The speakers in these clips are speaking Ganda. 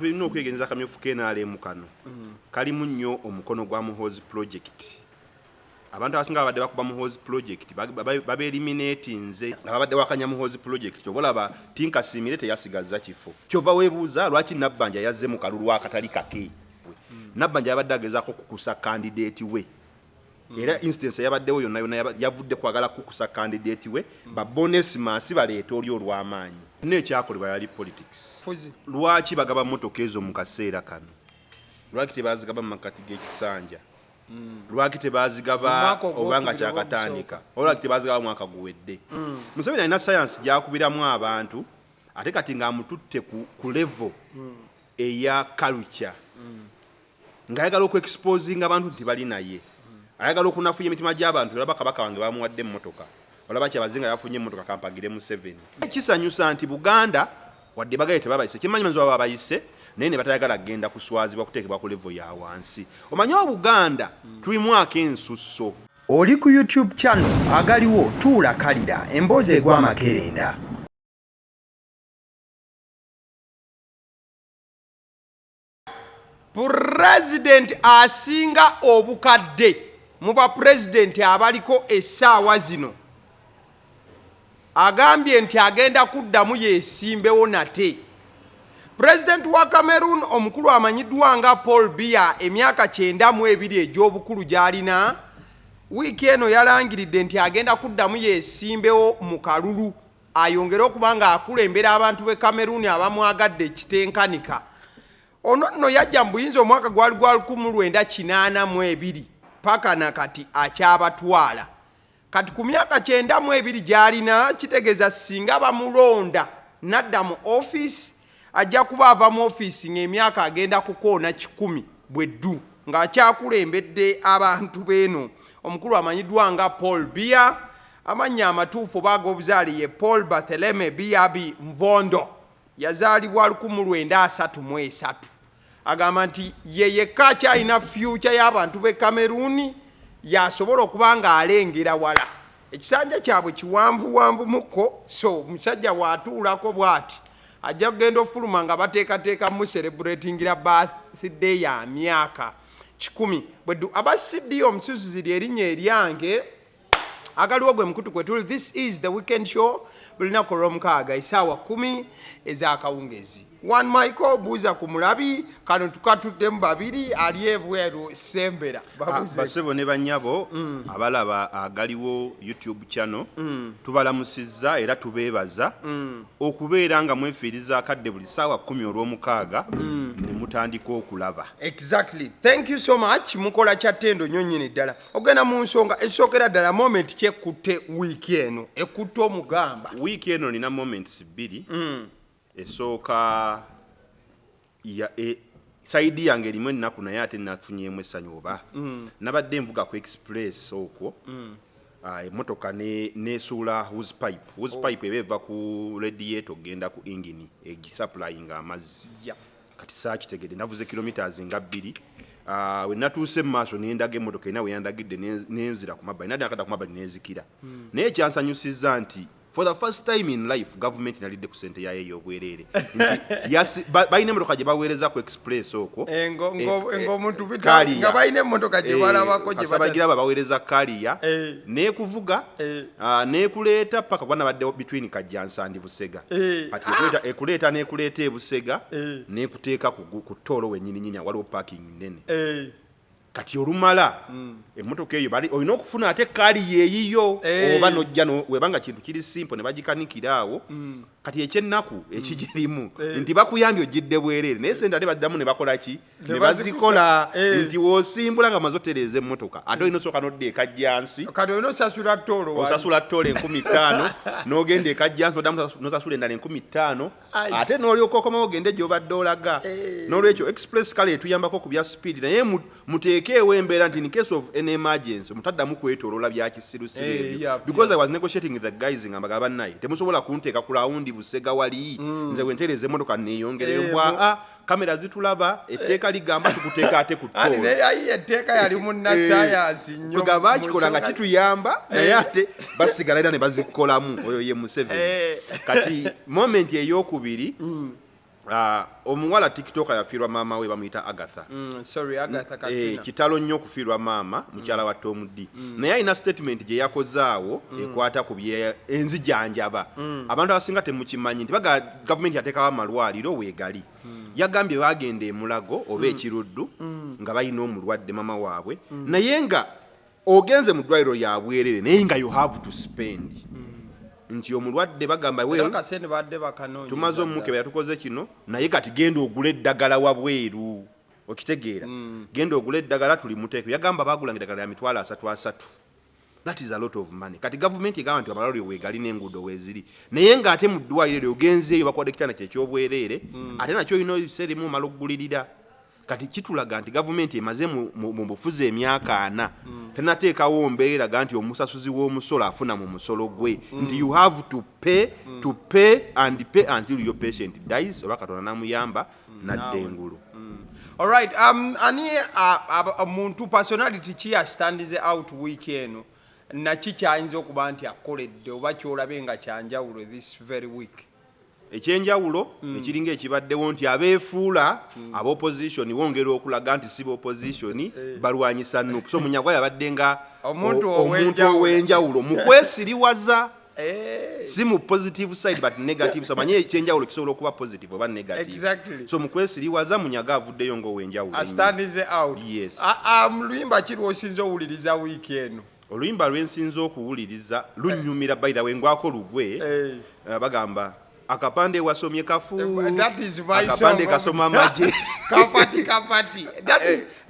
Bino okwegenza kamyofu kenaalemu kano kalimu nnyo omukono gwa Muhoozi project. Abantu abasinga babadde bakuba Muhoozi project babeeliminatinze ababadde wakanya Muhoozi project obalaba Tinkasimire teyasigaza kifo. Kyova weebuuza lwaki Nabbanja yazze mu kalulu akatali kake. Nabbanja yabadde agezaako kukusa candidate we. Era instance yabaddewo yonna yavudde kwagala kukusa candidate we ba bonus masi baleeta oli olw'amaanyi. N'ekyakolebwa yali politics. Lwaki bagaba mmotoka ezo mu kaseera kano? Lwaki tebazigaba mu makati g'ekisanja? Lwaki tebazigaba obanga kyakatandika? Lwaki tebazigaba mwaka guwedde? Museveni alina science gyakubiramu abantu ate kati ng'amututte ku level eya culture. Ng'ayagala okweexposinga abantu nti bali naye. Ayagala okunafuya emitima gy'abantu olaba kabaka wange bamuwadde emmotoka. Olaba kyabazinga yafunye emmotoka kampagire mu 7. Kisanyusa nti Buganda wadde bagaye tebabayise. Kimanyi manzo baba bayise naye ne batayagala genda kuswazibwa kuteekebwa ku level ya wansi. Omanyi wa Buganda tulimu akensusso. Oli ku YouTube channel Agaliwo tuula kalira emboozi egw'amakerenda. President asinga obukadde muba president abaliko essaawa zino agambye nti agenda kuddamu yeesimbewo nate. President wa Cameroon omukulu amanyiddwa nga Paul Biya emyaka 92 egy'obukulu gy'alina wiiki eno yalangiridde nti agenda kuddamu yeesimbewo mu kalulu ayongere okuba nga akulembera abantu b'e Cameroon abamwagadde ekitenkanika. Ono nno yajja mu buyinza omwaka gwali gwa 1982 paka nakati akyabatwala. Kati ku myaka 92 gy'alina kitegeeza singa bamulonda nadda mu office ajja kuba ava mu office ng'emyaka agenda kukoona 10 bweddu ng'akyakulembedde abantu beeno. Omukulu amanyiddwa nga Paul Biya, amannya amatuufu bag'obuzaale ye Paul Barthelemy Biyabi Mvondo, yazaalibwa 1933. Agamba nti ye yekka akyalina future y'abantu b'e Cameroon yasobola okuba nga alengera wala. Ekisanja kyabwe kiwanvuwanvu mukko, so musajja waatuulako bw'ati ajja kugenda ofuluma nga bateekateeka mu celebratingira birthday ya myaka 10. Bweddu aba CD omusuzuzi ly'erinnya eryange Agaliwo gwe mukutu kwe tuli. This is the weekend show bulinaku olw'omukaaga essaawa 10 ez'akawungezi. One Michael buuza ku mulabi kano tukatuddemu babiri ali ebweru sembera basebo ne banyabo abalaba Agaliwo YouTube channel tubalamusizza era tubeebaza okubeera nga mwefiiriza akadde buli ssaawa 10 olw'omukaaga ne mutandika okulaba. Exactly. Thank you so much. Mukola kyattendo nnyo nnyini ddala. Ogenda mu nsonga esookera ddala moment kyekutte wiiki eno ekutte omugamba. Wiiki eno nina moments 2. Esooka ya saidi yange erimu ennaku naye ate nafunyeemu essanyu oba nabadde nvuga ku express okwo emmotoka nesuula hose pipe eba eva ku radiator genda ku engine egisuplyinga amazzi. Kati saakitegedde navuze kilometers nga 2. We natuuse mu maaso nendaga emmotoka erina we yandagidde nenzira ku mabbali nadde nakadda ku mabbali nezikira. Naye kyansanyusizza nti for the first time in life government inalidde ku sente yayo ey'obwereere nti balina emmotoka gye baweereza ku express okwo ng'omuntu bita nga balina emmotoka gye balabako gye bagiraba baweereza kaliya n'ekuvuga n'ekuleeta paka bwana badde between Kajjansa ndi Busega kati ekuleeta n'ekuleeta e Busega n'ekuteeka ku ttolo wennyininyini waliwo parking nene. Kati olumala emmotoka eyo olina okufuna ate kali yeeyiyo oba nojja webanga kintu kiri simple ne bagikanikira awo. Kati ekyennaku ekigirimu nti bakuyambye ogidde bwereere naye sente ate baddamu ne bakola ki ne bazikola nti wosimbula nga mazotereeza emmotoka ate olina osooka nodda e Kajjansi kati olina osasula ttolo 1500 n'ogenda e Kajjansi oddamu nosasula endala 1500 ate n'olyoka okomawo ogende gy'obadde olaga. N'olwekyo express kale etuyambako ku bya speed naye muteekeewo embeera nti in case of an emergency mutaddamu kwetoloola bya kisirusiru ebyo because I was negotiating with the guys nga mbaga bannaye temusobola kunteeka ku lawundi Busega wali nze wentereza emmotoka neeyongereyo mbwa kamera zitulaba etteeka ligamba tukuteeka ate ku ttolo. Naye etteeka yali munnasayansi nnyo tugamba kikola nga kituyamba naye ate basigala era ne bazikolamu oyo ye Museveni. Kati moment ey'okubiri omuwala tiktoka yafiirwa maama we bamuyita Agatha. Agatha Katrina. Kitalo nnyo okufiirwa maama mukyala wa Tom D. Naye alina statement gye yakozaawo ekwata ku enzijanjaba. Abantu abasinga temukimanyi nti gavumenti yateekawo amalwaliro weegali. Yagambye bagenda e Mulago oba ekiruddu nga balina omulwadde mama waabwe naye nga ogenze mu ddwaliro lya bwerere naye nga you have to spend. Nti omulwadde bagamba tumaze omukebe yatukoze kino naye kati genda ogula eddagala wabweru okitegeera genda ogula eddagala tuli muteeko yagamba bagulanga eddagala ya mitwalo 33. That is a lot of money. Kati government egamba nti amalwaliro weegali n'enguudo weeziri naye ng'ate mu ddwaliro ogenzeeyo bakuwadde ekitanda ky'ekyobwereere ate nakyo olina ebiseera ebimu omala okugulirira. Kati kitulaga nti gavumenti emaze mu bufuzi emyaka 4 tenateekawo mbeera nti omusasuzi w'omusolo afuna mu musolo gwe nti you have to pay and pay until your patient dies oba Katonda namuyamba nadde engulu. Alright, ani muntu personality ki astandize out week eno naki kyayinza okuba nti akoledde oba kyolabe nga kyanjawulo this very week? Ekyenjawulo ekiringa ekibaddewo nti abeefuula ab'opposition bongera okulaga nti si b'opposition balwanyisa NUP. So Munyagwa yabadde nga omuntu ow'enjawulo mu kwesiriwaza si mu positive side but negative. So manye ekyenjawulo kisobola okuba positive oba negative. Exactly. So mu kwesiriwaza Munyaga avuddeyo ng'ow'enjawulo. Astandize out. Yes. Luyimba ki lw'osinza owuliriza wiiki eno? Oluyimba lwensinza okuwuliriza lunyumira by the way ngwako lugwe bagamba akapande wasomye kafu akapande kasoma maje kapati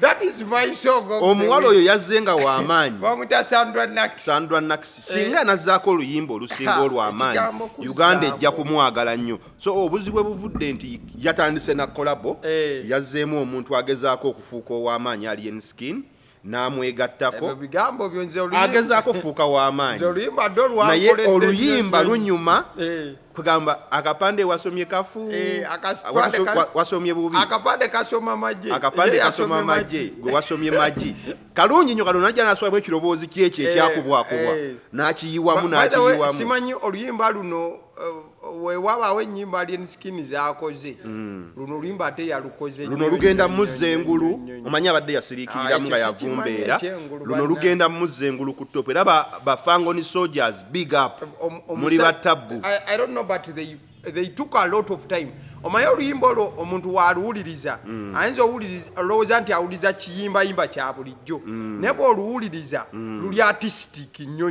that is my song. Omuwala oyo yazzenga w'amaanyi bamuta Sandra Nax singa nazaako oluyimba olusinga olw'amaanyi Uganda ejja kumwagala nnyo. So obuzibu buvudde nti yatandise na kolabo yazzeemu omuntu agezaako okufuuka ow'amaanyi alien skin namwegattako agezaako fuuka w'amaanyi naye oluyimba lunyuma kugamba akapande wasomye kafu wasomye bubi akapande kasoma maje gwe wasomye maji kalungi nnyo kalungi najja naswamu ekiroboozi kyekyo ekyakubwakubwa n'akiyiwamu simanyi oluyimba luno wewabaawo ennyimba alien skin zaakoze luno oluyimba ate yalukoze luno lugenda muzzengulu omanyi abadde yasiriikiriramu nga yavumbeera luno lugenda muzzengulu ku topu era bafangoni soldiers big up muli batabbu. I don't know but they took a lot of time. Omanyi oluyimba olwo omuntu waluwuliriza ayinza olowooza nti awuliriza kiyimbayimba kya bulijjo naye bw'oluwuliriza luli artistic nnyo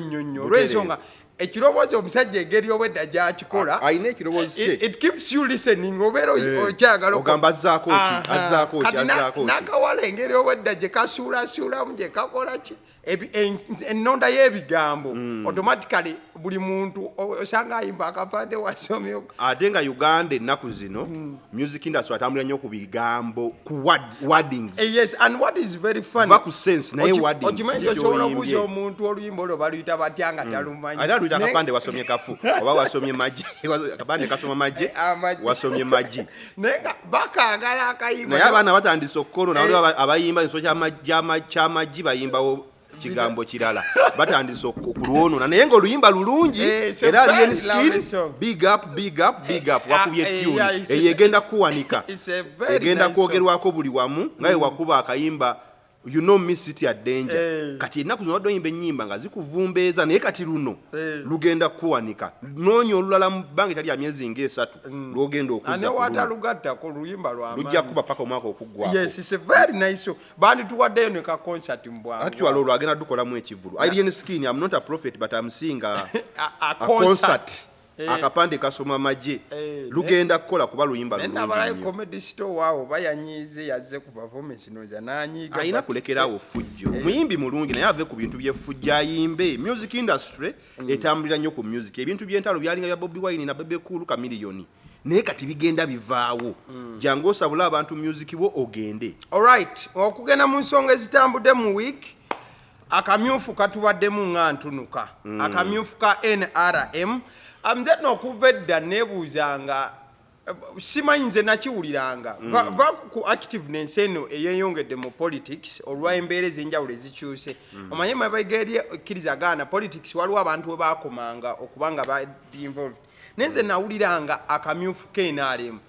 olw'ensonga ekirowoozo omusajja engeri obwedda gy'akikola ayina ekirowoozo it keeps you listening obeera okyagala ogamba azzaako ki n'akawala engeri obwedda gye kasuulasuulamu gye kakola ki ennonda y'ebigambo automatically buli muntu osanga ayimba akapande wasomye. Ate nga Uganda ennaku zino music industry atambula nnyo ku bigambo ku wordings. Yes, and what is very funny va ku sense naye wordings okimanyi osobola okubuuza omuntu oluyimba olwo baluyita batya nga talumanyi ate aluyita akapande wasomye kafu oba wasomye maji akapande kasoma maji wasomye maji naye nga bakaagala akayimba naye abaana batandise okukono nawaliwo abayimba enso kyamaji bayimbawo kigambo kirala batandise okulwonona naye ng'oluyimba lulungi era alien skin big up wakubye tune eyo egenda kuwanika egenda kwogerwako buli wamu nga wakuba akayimba you know Miss City at danger kati ennaku zino wadde oyimba ennyimba nga zikuvumbeeza naye kati luno lugenda kuwanika noonya olulala mu bbanga etali ya myezi ng'esatu lwogenda okuzalugattako luyimba lwamaanyi lujja kuba paka omwaka okuggwako. Yes, it's a very nice bandi tuwaddeyo ne ka concert mu bwangu actually olwo agenda dukolamu ekivulu. Alien Skin, I'm not a prophet but I'm seeing a concert akapande kasoma maje lugenda kukola kuba luyimba lulungi. Nabalayi comedy store wao bayanyize yazze ku performance noza nanyiga ayina kulekerawo fujjo muyimbi mulungi naye ave ku bintu by'effujjo ayimbe. Music industry etambulira nnyo ku music ebintu by'entalo byalinga bya Bobby Wine na Bebe Cool Chameleone naye kati bigenda bivaawo jangu osabula abantu music wo ogende. Alright, okugenda mu nsonga ezitambudde mu week akamyufu katubaddemu nga ntunuka akamyufu ka NRM nze n'okuva edda neebuuzanga simanyi nze nakiwuliranga va ku activeness eno eyeeyongedde mu politics olwa embeera ez'enjawulo ezikyuse omanye mabega eri ekkirizagaana politics waliwo abantu we baakomanga okuba nga badi involved nenze nawuliranga akamyufu KNRM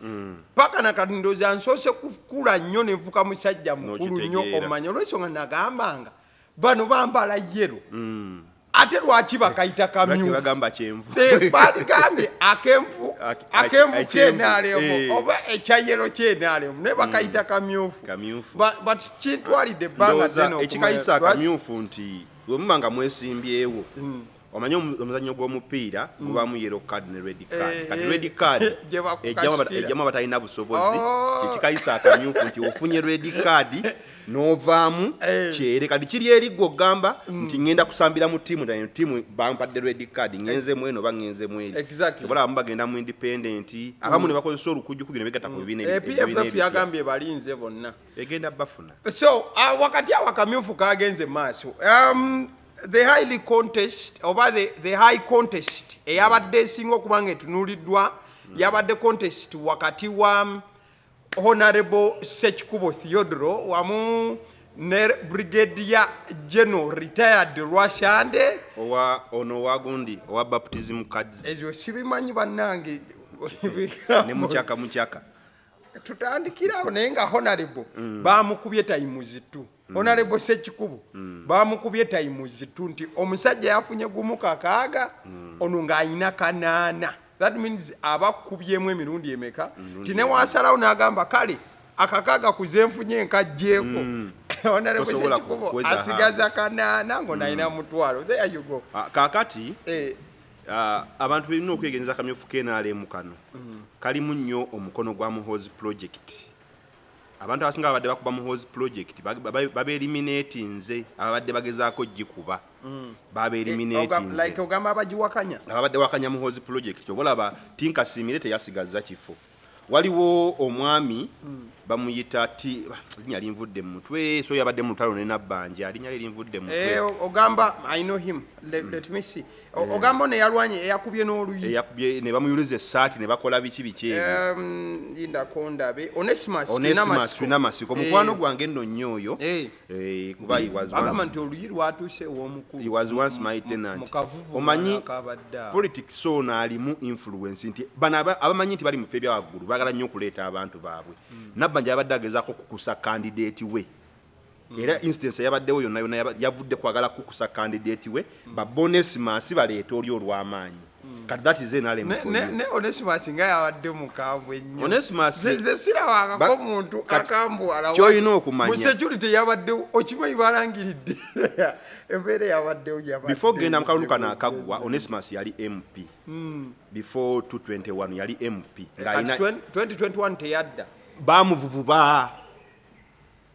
paka nakatindoza nsose kukula nnyo nevuka musajja mukulu nnyo omanya olw'ensonga nagambanga bano bambala yero ate lwaki bakayita kamyufu baligambye akemfu KNRM oba ekyayero KNRM ne bakayita kamyufu but kintwalidde ebbanga zeno ekikayisa akamyufu nti bwemumanga mwesimbyewo omanye omuzannyo gw'omupiira gubamu yellow card ne red card kati red card ejjamu abatalina busobozi ekikayisa akamyufu nti ofunye red card n'ovaamu kyere kati kiri eriggo ogamba nti ngenda kusambira mu ttiimu bampadde red card ngenzemu eno oba ngenzemu eri obola abamu bagenda mu independent abamu ne bakozesa olukujjukuju ne begatta ku bibiina PFF yagambye balinze bonna egenda bafuna so wakati awo akamyufu kagenze maaso the highly contest oba the high contest eyabadde esinga okuba nga etunuuliddwa yabadde contest wakati wa Honorable Ssekikubo Theodoro wamu ne Brigadier General retired Rwashande ono wagundi owa baptism cards ezo sibimanyi bannange ne mukyaka tutandikirawo naye nga Honorable bamukubye tayimuzi tu Honorable Ssekikubo bamukubye tayimuzi tu nti omusajja yafunye gumu kakaaga ono ng'ayina kanaana. That means abakubyemu emirundi emeka tine wasalawo n'agamba kale akakaaga kuzenfunye nkajjeeko Honorable Ssekikubo asigaza kanaana ngo nayina mutwalo. There you go. Kakati abantu birina okwegenza akamyufu KNRM kano kalimu nnyo omukono gwa muhoozi project. Abantu abasinga abadde bakuba muhoozi project babeeliminate nze abadde bagezaako gikuba babeeliminate nze like ogamba abagiwakanya abadde wakanya muhoozi project obolaba tinkasimire teyasigaza kifo. Waliwo omwami bamuyita ti linnya linvudde mu mutwe so yabadde mu lutalo ne Nabbanja linnya linvudde mu mutwe ogamba I know him let me see ogamba ne yalwanye eyakubye n'oluyi eyakubye ne bamuyuliza essaati ne bakola biki linda kondabe Onesimus Tunamasiko mukwano gwange nno nnyo oyo kuba he was once nti oluyi lwatuuse ow'omukulu he was once my tenant omanyi politics so naalimu influence nti bana abamanyi nti bali mu ffe byawaggulu bagala nnyo okuleeta abantu baabwe Nabbanja yabadde agezaako kukusa candidate we era instance yabaddewo yonna yavudde kwagala kukusa candidate we Onesimus baleeta oli olw'amaanyi kati that is NRM ne Onesimus nga yabadde mukambwe ennyo Onesimus ze sirabangako muntu akambwala ky'olina okumanya mu security yabadde okimanyi balangiridde embeera yabaddewo before genda mukalulu kano akaggwa Onesimus yali MP before 221 yali MP ng'alina 2021 teyadda bamuvuvuba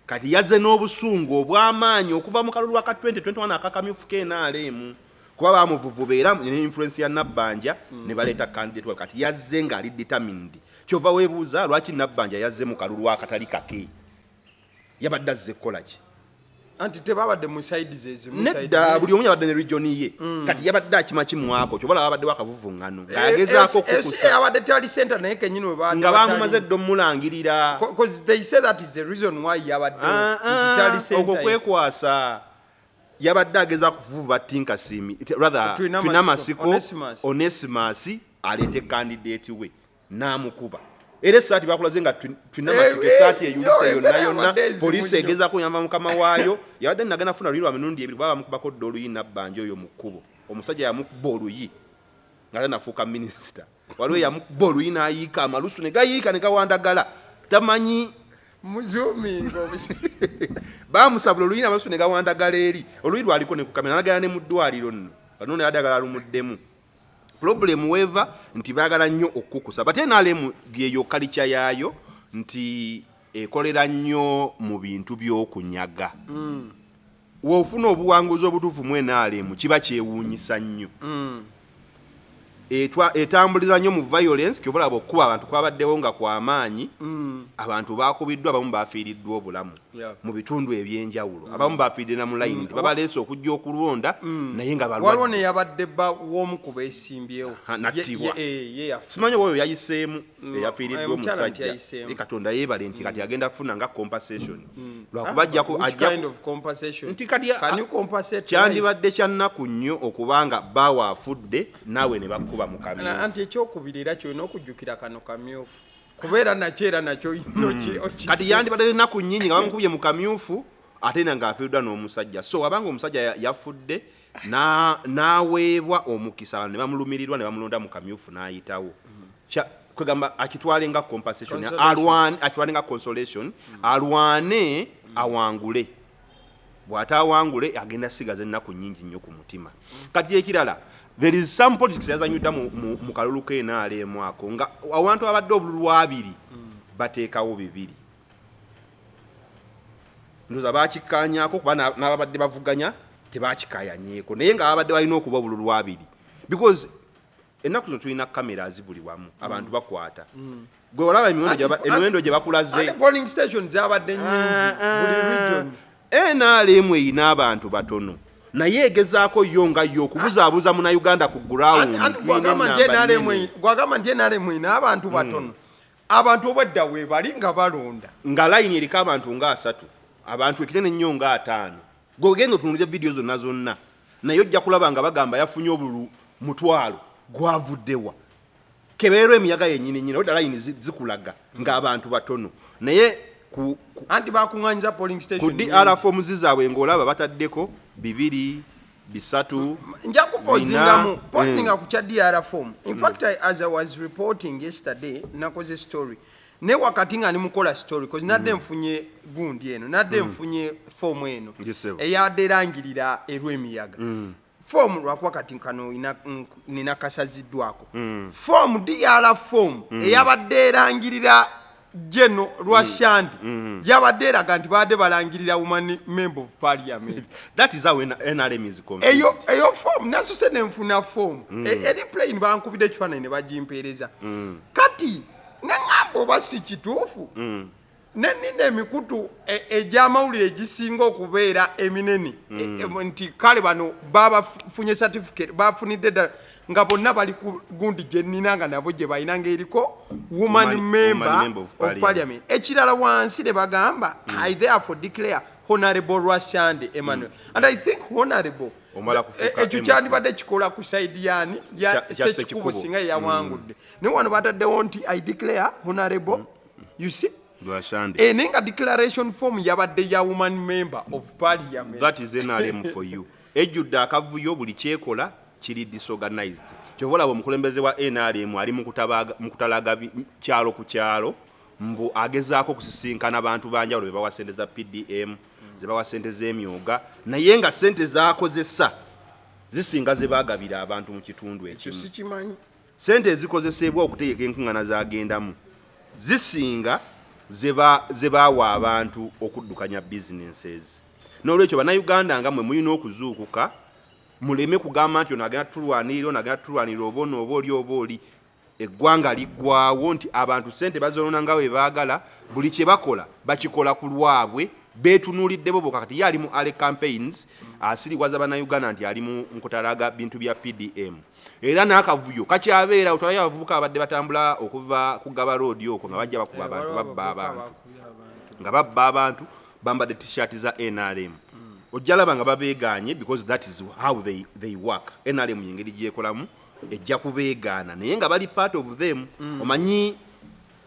kati yazze n'obusungu obw'amaanyi okuva mu kalulu ka 2021 akakamyufu KNRM kuba bamuvuvuba era ne influence ya Nabbanja ne baleeta candidate we kati yazze ng'ali determined kyova weebuuza lwaki Nabbanja yazze mu kalulu akatali kake yabadde azze kukola ki anti tebabadde mu sides ezo nedda buli omu yabadde ne region ye kati yabadde akima kimwako kyobola babadde wakavuvuŋŋano ng'agezaako okukusa yabadde tali center naye kenyini we nga bamumaze dde omulangirira because they say that is the reason why yabadde tali center ogwo kwekwasa yabadde agezaako kuvuvuba tinkasimi rather Tunamasiko Onesimus aleete candidate we n'amukuba era essaati bakulaze nga Tunamasiko essaati eyulise yonna poliisi egezaako yamba mukama waayo yabadde nagenda funa lulirwa mirundi ebiri baba bamukubako dde oluyi Nabbanja oyo mu kkubo omusajja yamukuba oluyi ng'ate nafuuka minisita waliwo yamukuba oluyi n'ayiika amalusu ne gayiika ne gawandagala tamanyi muzumingo bamusabula oluyi n'amalusu ne gawandagala eri oluyi lwaliko ne kukamera nagala ne mu ddwaliro nno kano ne yadagala lumuddemu problem weva nti bagala nnyo okukusa bate NRM yeyo kalicha yayo nti ekolera nnyo mu bintu by'okunyaga wofuna obuwanguzi obutuufu mu NRM kiba kyewuunyisa nnyo etambuliza nnyo mu violence kyobola bw'okuba abantu kwabaddewo nga kw'amaanyi abantu bakubiddwa abamu bafiiriddwa obulamu mu bitundu ebyenjawulo abamu bafiiridde na mu layini nti babaleese okujja okulonda naye nga balwadde waliwo ne yabadde w'omu ku beesimbyewo nattibwa simanyi oyo yayiseemu eyafiiriddwa omusajja Katonda yeebale nti kati agenda kufuna nga compensation lwakuba ajjako nti kati kyandibadde kya nnaku nnyo okubanga bawa afudde naawe ne bakko kuba mu kamyufu anti ekyokubiri era kyolina okujjukira kano kamyufu kubeera nakyo era nakyo kati yandibadde ennaku nnyingi nga bamukubye mu kamyufu ate na ng'afiiddwa n'omusajja so abanga omusajja yafudde n'aweebwa omukisa abantu ne bamulumirirwa ne bamulonda mu kamyufu n'ayitawo kwegamba akitwale nga compensation akitwale nga consolation alwane awangule bw'ata awangule agenda sigaza ennaku nnyingi nnyo ku mutima kati ekirala there is some politics yazanyudda mu kalulu k'NRM ako nga awantu abadde obululu abiri bateekawo bibiri ndoza bakikkaanyaako kuba n'ababadde bavuganya tebakikayanyeeko naye nga abadde balina okuba obululu abiri because ennaku zino tulina cameras buli wamu abantu bakwata gwe olaba emiwendo gye bakulaze polling station zabadde nnyingi buli region NRM eyina abantu batono naye egezaako yo nga yo okubuzaabuza mu Uganda ku ground gwagamba nti NRM eyina abantu batono abantu obwedda we bali nga balonda nga layini eriko abantu nga 3 abantu ekinene nnyo nga 5 gwe ogenda otunuulira vidiyo zonna naye ojja kulaba nga bagamba yafunye obulu mutwalo gwavuddewa kebeerwa emiyaga yennyini odda layini zikulaga ng'abantu batono naye anti bakuŋŋanyiza polling station ku DR forms zaabwe ng'olaba bataddeko 2 3 nja kupozingamu pozinga ku kya DR form in fact as I was reporting yesterday nakoze story ne wakati nga nimukola story cause nadde nfunye gundi eno nadde nfunye form eno eyaderangirira erw'emiyaga form lwakuba kati kano nina kasaziddwako form DR form eyabadde erangirira Jeno Rwashandi yabadde eraga nti badde balangirira woman member of parliament that is how NRM is come eyo form nasose nenfuna form eri plane bankubide ekifaananyi ne bagimpeereza kati neŋŋamba oba si kituufu nenina emikutu egy'amawulire egisinga okubeera eminene nti kale bano babafunye certificate bafunidde ddala nga bonna bali ku gundi gye nnina nga nabo gye balina ng'eriko woman member of parliament ekirala wansi ne bagamba I therefore declare honorable Rwashande Emmanuel and I think honorable ekyo kyandibadde kikola ku side yani sekikubo singa yawangudde ne wano bataddewo nti I declare honorable you see Nenga declaration form yabadde ya woman member of parliament. That is NRM for you. Ejjudde akavuyo buli kyekola kiri disorganized. Kyovola omukulembeze wa NRM ali mukutalaga kyalo ku kyalo mbu agezaako kusisinkana abantu banjawulo bebawa sente za PDM zebawa sente z'emyoga naye nga sente zaakozesa zisinga ze baagabira abantu mu kitundu ekimu. Sikimanyi. Sente ezikozesebwa okutegeka enkuŋŋaana z'agendamu zisinga zebaawa abantu okuddukanya businesses. N'olwekyo bannayuganda nga mwe mulina okuzuukuka muleme kugamba nti ono agenda tulwanirira oba oli eggwanga liggwawo nti abantu sente bazonoona nga bwe baagala buli kye bakola bakikola ku lwabwe beetunuulidde bo bokka kati ye ali mu ale campaigns asiriwaza bannayuganda nti ali mu nkutalaga bintu bya PDM era n'akavuyo kakyabeera otwalayo abavubuka abadde batambula okuva ku Gaba Road okwo nga bajja bakuba abantu babba abantu bambadde t-shirt za NRM ojjalaba nga babeeganye because that is how they work. NRM yengeri gyekolamu ejja kubeegaana naye nga bali part of them omanyi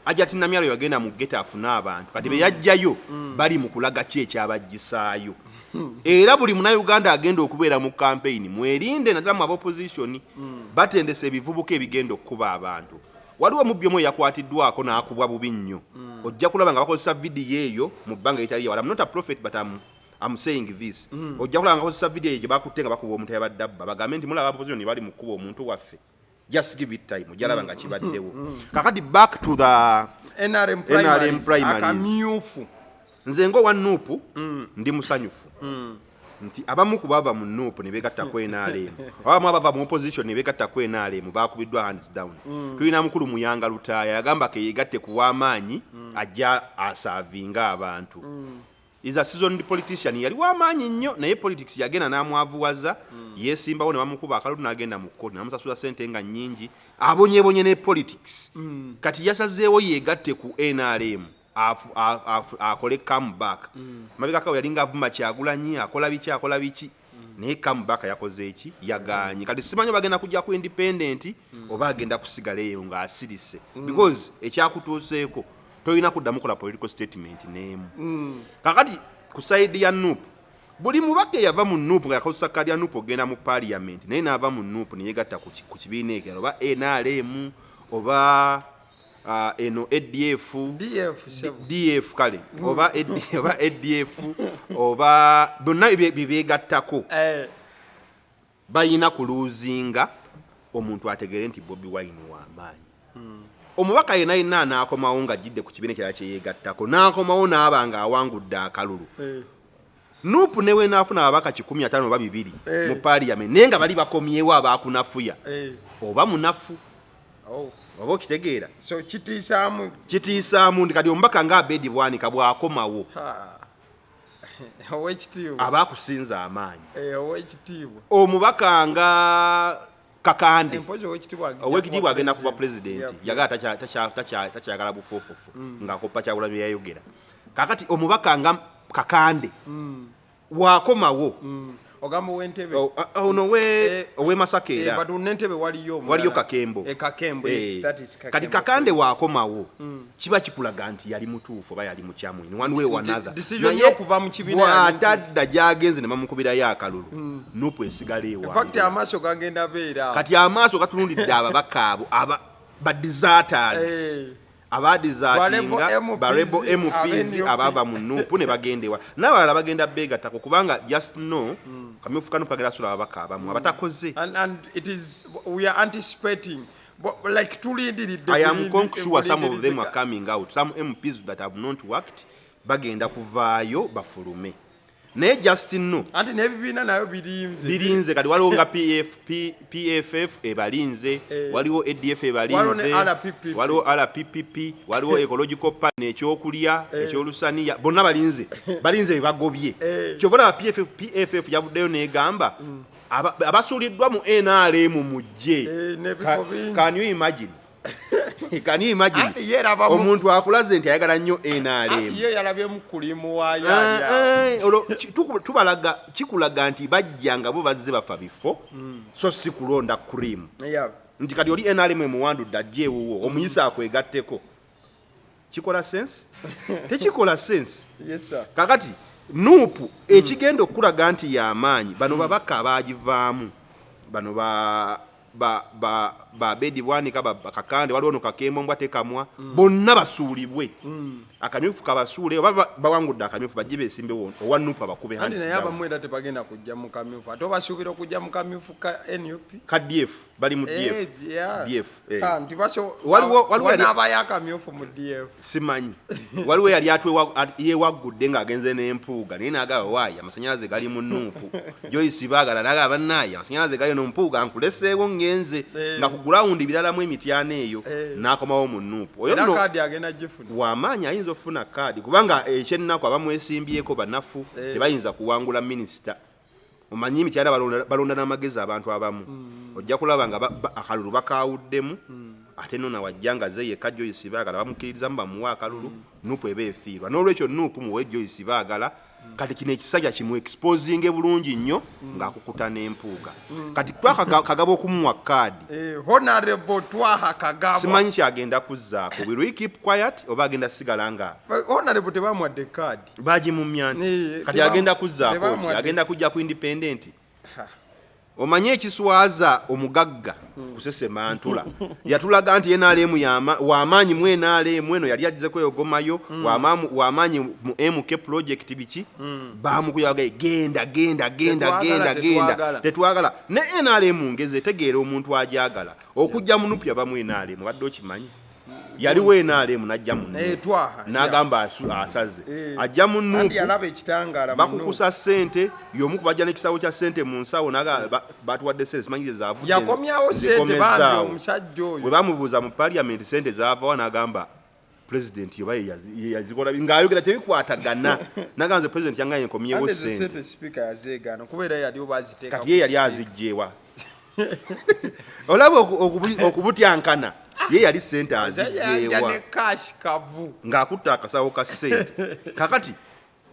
Ajati Namyalo yagenda mu geta afuna abantu kati be yajjayo bali mu kulaga ki ekyabajjisaayo era buli munnayuganda agenda okubeera mu campaign mwerinde naddala mu opposition batendese ebivubuka ebigenda okukuba abantu. Waliwo mubbi omu yakwatiddwako n'akubwa bubi nnyo ojja kulaba nga bakozesa vidiyo eyo mu bbanga etali yawala. I'm not a prophet but I'm saying this. Ojja kulaba nga bakozesa vidiyo eyo gye bakutte nga bakuba omuntu eyabadde abba bagambe nti mulaba opposition bali mu kuba omuntu waffe. Just give it time. Ojjalaba nga kibaddewo. Kakati back to the NRM primaries. Akamyufu. Nze ngo wa Nuupu ndi musanyufu nti abamu kubava mu Nuupu ne begatta ku NRM abamu abava mu opposition ne begatta ku NRM bakubiddwa hands down. Tulina mukulu Muyanga Lutaaya yagamba ke yegatte ku w'amaanyi ajja asavinga abantu. Is a seasoned politician yali w'amaanyi nnyo naye politics yagenda n'amwavuwaza yeesimbawo ne bamukuba akalulu n'agenda mu kkooti n'amusasula ssente nga nnyingi abonyebonye ne politics kati yasazeewo yeegatte ku NRM akole comeback mabega kawo yalinga avuma Kyagulanyi akola biki naye kamubaka yakoze eki yaganye kati simanyi bagenda kujja ku independent oba agenda kusigala eyo ng'asirise because ekyakutuuseeko tolina kuddamu kola political statement n'emu kakati ku side ya nuupu buli mubaka eyava mu nuupu nga yakozesa kadi ya nuupu ogenda mu parliament naye n'ava mu nuupu neyegatta ku kibiina ekirala oba NRM oba eno ADF DF kale oba ADF oba bonna bibeegattako bayina kuluuzinga omuntu ategere nti Bobi Wine w'amaanyi omubaka yenna n'akomawo nga jidde ku kibiina ekirala kyeyeegattako n'akomawo n'aba nga awangudde akalulu nuupu newe naafuna ababaka 15 oba 2 mu parliament naye nga bali bakomyewo abaakunafuya oba munafu oba okitegeera so kitiisaamu ndi kati omubaka nga Abedi Bwanika bw'akomawo abaakusinza amaanyi omubaka nga Kakande owekitiibwa agenda kuba president yagala takyagala bufuufufu ng'akoppa Kyagulanyi bye yayogera kakati omubaka nga Kakande wakomawo ogamba w'entebe ono owe Masaka era but n'entebe waliyo Kakembo yes that is Kakembo kati Kakande wakomawo kiba kikulaga nti yali mutuufu oba yali mukyamu in one way or another decision y'okuva mu kibiina atadda gyagenze ne bamukubirayo akalulu nuupu esigala ewa in fact amaaso gagenda beera kati amaaso gatulundidde ababaka abo ba deserters abadizatinga barebo MPs abava mu nuupu ne bagendewa n'abalala bagenda beegattako kubanga just no kamyufu kano pagera sula ababaka abamu abatakoze and it is we are anticipating like tulindiridde I am sure some of them are coming out some MPs that have not worked bagenda kuvaayo bafulume naye just no anti n'ebibiina nayo birinze kati waliwo nga PFF ebalinze waliwo ADF ebalinze waliwo RPPP waliwo ecological partner ekyokulya ekyolusaniya bonna balinze bebagobye kyovula PFF yavuddeyo negamba abasuuliddwa mu NRM mujje can you imagine omuntu akulaze nti ayagala nnyo NRM ye yalabyemu kulimu waaya tubalaga kikulaga nti bajja nga bo bazze bafa bifo so si kulonda cream nti kati oli NRM muwandudde ajjeewuwo omuyisa akwegatteko kikola sense tekikola sense yes sir kakati nuupu ekigenda okulaga nti y'amaanyi bano babaka abagivaamu bano ba Abedi Bwanika Kakande waliwo no Kakembo mbwate kamwa bonna basuulibwe akamyufu kabasuule oba bawangudde akamyufu bajibe esimbe wonto owa nuupu abakube handi naye abamwera tebagenda kujja mu kamyufu ate obasuubira okujja mu kamyufu ka NUP ka DF bali mu DF DF nti baso waliwo n'abaya akamyufu mu DF simanyi waliwo yali yewaggudde ng'agenze n'empuuga naye n'agaba waayi amasanyalaze gali mu nuupu Joyce baagala n'agaba bannaye amasanyalaze gali no mpuuga nkuleseewo ngenze nga ku ground biralamu emityana eyo n'akomawo mu nuupu oyo no kadi agenda gifuna w'amaanyi ayinza ofuna kadi kubanga ekyennaku abamwesimbyeko banafu tebayinza kuwangula minisita omanyi emityana balonda n'amagezi abantu abamu ojja kulaba nga akalulu bakawuddemu ate nona wajja nga ze yekka Joyce baagala bamukkiririzamu bamuwa akalulu nuupu eba efiirwa n'olwekyo nuupu muwe Joyce baagala kati kino ekisajja kimu exposinge bulungi nnyo ng'akukuta n'empuuga kati twakagaba okumuwa kaadi honorable twaha kagabo simanyi kyagenda kuzzaako will we keep quiet oba agenda sigala nga honorable tebamuwadde kaadi bagimumya nti kati agenda kuzzaako agenda kujja ku independent omanye ekiswaza omugagga kusesema ntula yatulaga nti NRM w'amaanyi mu NRM eno yali agize kweyogomayo w'amaanyi mu MK project biki baamukuyagaye genda tetwagala ne NRM ngeze tegeera omuntu ajagala okujja mu nupu yabamu NRM wadde okimanyi yaliwo NRM najja mu n'agamba asaze ajja mu nupu bakukusa ssente y'omu kubajja n'ekisawo kya ssente mu nsawo batuwadde ssente simanyize zaavudde yakomyawo ssente bambi omusajja oyo bwe bamubuuza mu parliament ssente zaavawo n'agamba president yoba yazikola ng'ayogera tebikwatagana n'agamba nze president yangaye nkomyewo ssente kati ye yali azijjeewa olaba okubutyankana ye yali ssente azijjeewa ng'akutta akasawo ka ssente kakati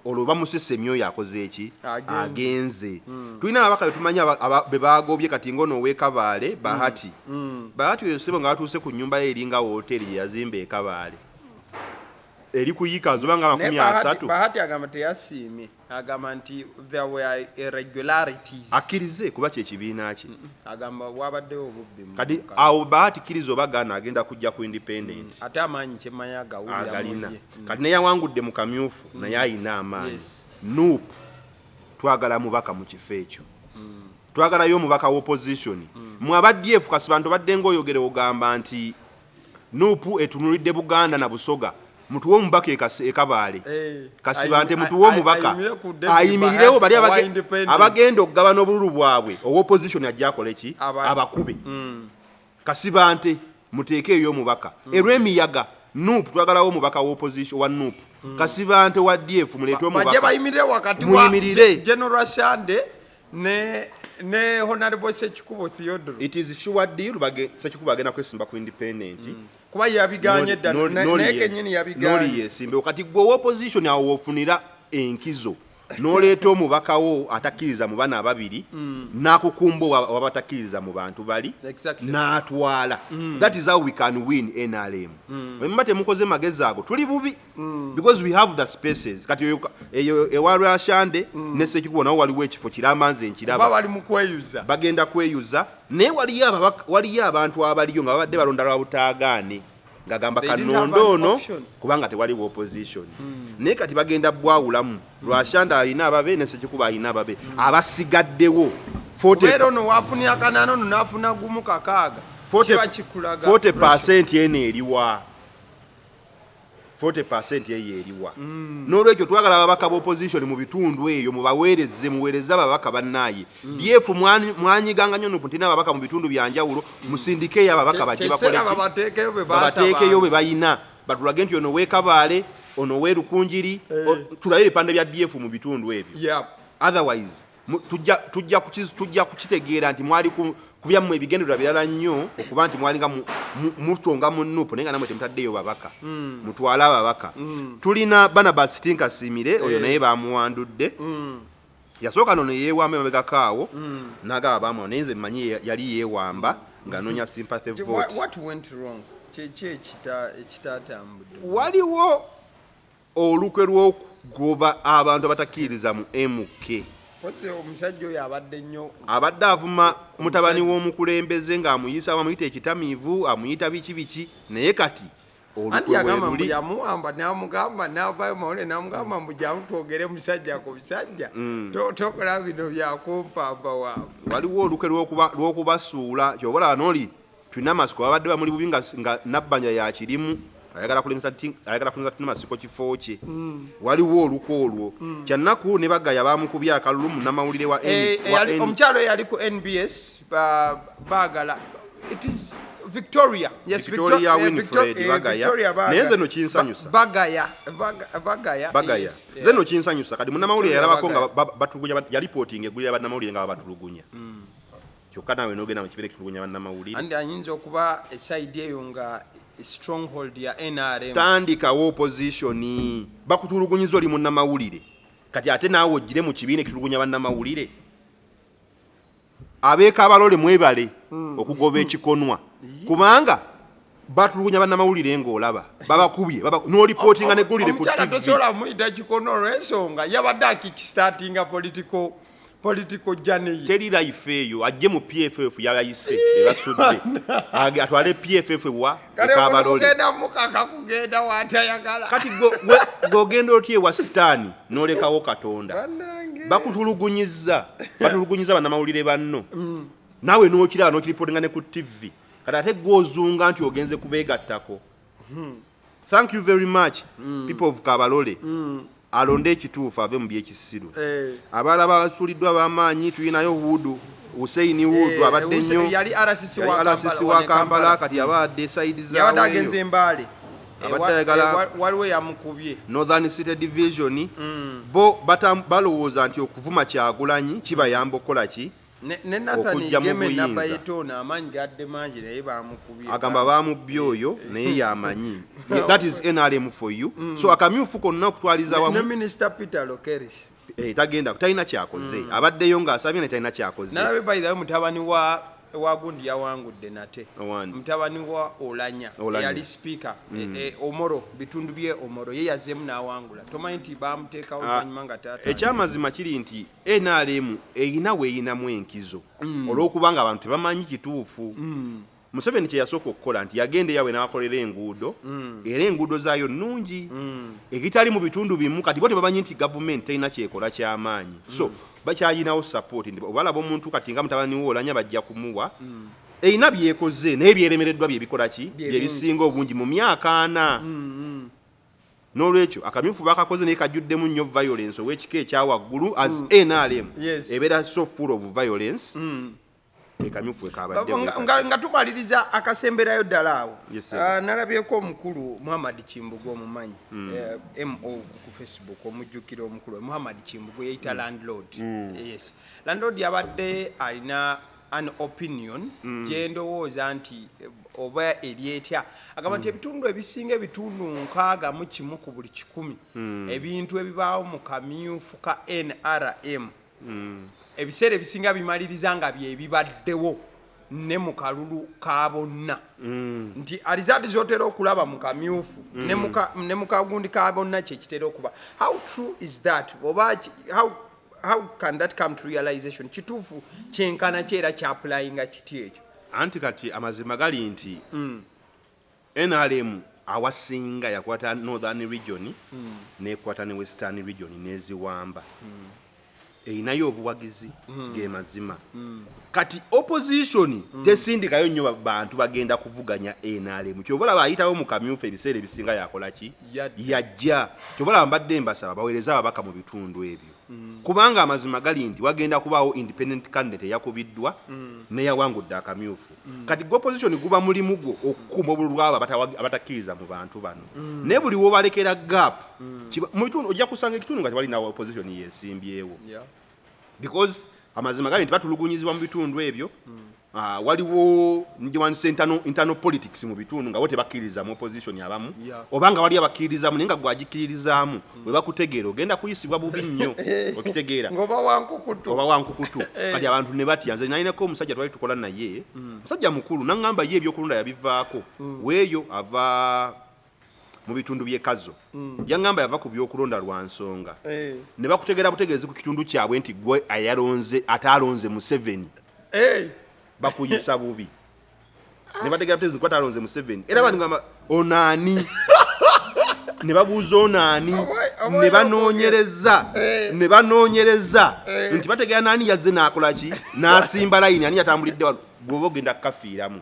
olwo bamusesemyo yakoze eki agenze tulina ababaka betumanya bebagobye kati ngono wekabaale Bahati Bahati oyo sebo nga batuuse ku nnyumba ye eringa hoteli yazimba ekabaale eri kuyika zoba nga 300 Bahati agamba teyasiimye agamba nti there were irregularities akkirize kuba kyekibiina ki agamba wabaddewo obubbi kati awo Bahati kkiriza obagana agenda kujja ku independent ate amaanyi kyemanya agalina kati neyawangudde mu kamyufu naye ayina amaanyi Nup twagala mubaka mu kifo ekyo twagalayo omubaka w'opposition mu abadyefu kasi bantu badde ng'oyogere ogamba nti Nup etunulidde Buganda na Busoga mutuwo mubaka ekabaale kasibante mutuwo mubaka ayimirirewo bali abagenda okugaba n'obululu bwabwe opposition ajja akola ki abakube kasibante muteeke eyo mubaka erw'emiyaga Nup twagalawo mubaka wa opposition wa Nup kasibante wa DF muleetwe mubaka bajja bayimirire wakati wa General Shande ne Honorable Sekikubo Theodore it is sure deal Sekikubo agenda kwesimba ku independent kuba yabiganye ddala neke nyini yabiganye noli yesimbe kati gwe opposition awo ofunira enkizo noleeta omubaka wo atakkiriza mu bana ababiri n'akukumba wabatakkiriza mu bantu bali n'atwala that is how we can win NRM wemba temukoze magezi ago tuli bubi because we have the spaces kati ewa Shande ne Sekikubo nawo waliwo ekifo kiramanze nkiraba bali mu kweyuza bagenda kweyuza naye waliyo abantu abaliyo nga babadde balonda lwa butaagaane ngagamba kanondo ono kubanga tewaliwo opposition naye kati bagenda bwawulamu Lwashanda alina ababe ne Sekikubo alina ababe abasigaddewo 40% ene eriwa 40% yeye eriwa n'olwekyo twagala ababaka b'opposition mu bitundu eyo muweereze ababaka bannaye DF mwanyiganga nnyo ntina ababaka mu bitundu byanjawulo musindikeyo ababaka bajje bakole babateekeyo be bayina batulage nti ono w'ekabaale ono w'erukunjiri tulabe ebipande bya DF mu bitundu ebyo otherwise tujja kukitegeera nti mwali kubyamu ebigendererwa birala nnyo okuba nti mwalinga mutonga mu Nup naye nga namwe temutaddeyo babaka mutwale ababaka tulina Barnabas Tinkasimire oyo naye bamuwandudde yasooka nono yeewamba emabegakaawo n'agaba baamuwa naye nze mmanyi yali yeewamba ng'anoonya sympathy votes waliwo olukwe lw'okugoba abantu abatakkiririza mu MK omusajja oyo abadde avuma mutabani w'omukulembeze ng'amuyisa amuyita ekitamiivu amuyita biki naye kati olukwe yamuwamba n'amugamba n'avayo mawole n'amugamba mbu jamu twogere musajja ku bisajja tokola bino byakumpamba waabwe waliwo olukwe lw'okubasuula kyobola n'oli tulina amasiko babadde bamuli bubi nga nabbanja yakirimu ayagala kulemesa tina masiko kifo kye waliwo olukwe olwo kyannaku ne bagaya bamukubye akalulu munnamawulire wa omukyalo yali ku NBS bagala it is Victoria Winfred naye nze no kinsanyusa bagaya nze no kinsanyusa kati munnamawulire yalabako nga batulugunya yalipotinga eggulira bannamawulire nga babatulugunya kyokka naawe n'ogenda mu kibeere kitulugunya bannamawulire andi ayinza okuba eside eyo nga stronghold ya NRM tandikawo opposition bakutulugunyiza oli munnamawulire kati ate naawe ogire mu kibiina ekitulugunya bannamawulire abeekabalole mwebale okugoba ekikonwa kubanga batulugunya bannamawulire ng'olaba babakubye n'olipootinga neggulire ku TV tosobola muyita kikono olw'ensonga yabadde akickstartinga political journey teri life eyo ajje mu PFF yayise ebasudde atwale PFF wa ekabalole kugenda watayagala kati gogenda otye wa sitaani n'olekawo Katonda batulugunyiza bannamawulire banno naawe n'okiripotinga ne ku TV kati ate gwozunga nti ogenze kubeegattako thank you very much people of Kabalole alonde ekituufu ave mu byekisiru abalala basuuliddwa b'amaanyi tulinayo Hussein Wudu abadde nnyo yali RCC wa Kampala kati abadde side zaawe yabadde agenze Mbale waliwo yamukubye Northern City Division bo balowooza nti okuvuma Kyagulanyi kibayamba okukola ki ne Nathan Igeme nabayetona amanyi gadde mangi naye bamukubye agamba bamubye oyo naye yamanyi that is NRM for you so akamyufu konna okutwaliza wamu ne Minister Peter Lokeris tagenda talina kyakoze abaddeyo ng'asabye ne talina kyakoze nalabe by the way mutabani wa gundi yawangudde nate mutabani wa Olanya yali speaker Omoro bitundu bye Omoro ye yazemu n'awangula tomanyi nti bamuteekawo oluvannyuma nga taata ekyamazima kiri nti NRM eyina weeyinamu enkizo olw'okubanga abantu tebamanyi kituufu Museveni kye yasooka okukola nti yagenda yawe n'abakolera enguudo era enguudo zaayo nnungi ekitali mu bitundu bimu kati bo tebamanyi nti gavumenti terina kyekola ky'amaanyi so bakyayinawo support ndi obalaba omuntu kati nga mutabani wo Olanya bajja kumuwa eyina byekoze naye byeremereddwa byebikola ki byebisinga obungi mu myaka 4 n'olwekyo akamyufu bakakoze naye kajjuddemu nnyo violence ow'ekika ekyawaggulu as NRM ebeera so full of violence ekamyufu ekabadde nga tumaliriza akasemberayo ddala awo nalabyeko omukulu Muhammad Kimbugu omumanyi MO ku Facebook omujjukira omukulu Muhammad Kimbugu yeyita landlord yes landlord yabadde alina an opinion gyendowooza nti oba eryetya agamba nti ebitundu ebisinga ebitundu 61 ku buli 100 ebintu ebibaawo mu kamyufu ka NRM ebiseera ebisinga bimaliriza nga byebibaddewo ne mu kalulu ka bonna nti alizadi zotera okulaba mu kamyufu ne mu kagundi ka bonna kyekitera okuba how true is that oba how can that come to realization kituufu kyenkana kyera kyapulayinga kiti ekyo anti kati amazima gali nti NRM awasinga yakwata northern region nekwata ne western region neziwamba eyinayo obuwagizi ge mazima kati opposition tesindikayo nnyo bantu bagenda kuvuganya NRM kyobola bayitawo mu kamyufu ebiseera ebisinga yakola ki yajja kyobola mbadde mbasaba baweereza ababaka mu bitundu ebyo kubanga amazima gali nti wagenda kubaawo independent candidate yakubiddwa neyawangudde akamyufu kati opposition guba mulimu gwo okukuma obululu abo abatakkiriza mu bantu bano naye buli wobalekera gap mu bitundu ojja kusanga ekitundu nga tewali nawo opposition yesimbyewo because amazima gali nti batulugunyizibwa mu bitundu ebyo waliwo njiwanise internal politics mu bitundu nga bo tebakkiriza mu opposition abamu obanga wali abakkirizamu naye nga gwagikkirizaamu bwe bakutegeera ogenda kuyisibwa bubi nnyo okitegeera oba wankukutu kati abantu ne batya nze nalinako omusajja twali tukola naye musajja mukulu naŋŋamba ye ebyokulonda yabivaako weeyo ava mu bitundu by'ekazo yaŋŋamba yava ku byokulonda lwa nsonga ne bakutegeera butegeezi ku kitundu kyabwe nti gwe ataalonze Museveni bakuyisa bubi ne bategeera butegeezi ko ataalonze Museveni era bantu ngamba onaani ne babuuza onaani ne banoonyereza nti bategeera naani yazze n'akola ki n'asimba layini ani yatambulidde wano bw'oba ogenda kukafiiramu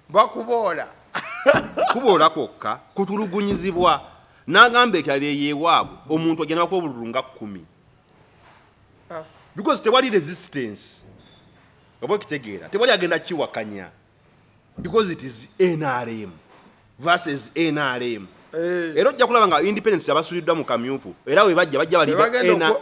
bakuboola kuboola kwokka kutulugunyizibwa n'agamba ekyali eyeewaabwe omuntu agenda bakuba obululu nga 10 because tewali resistance oba okitegeera tewali agenda kiwakanya because it is NRM versus NRM era ojja kulaba nga independence abasuliddwa mu kamyufu era we bajja bali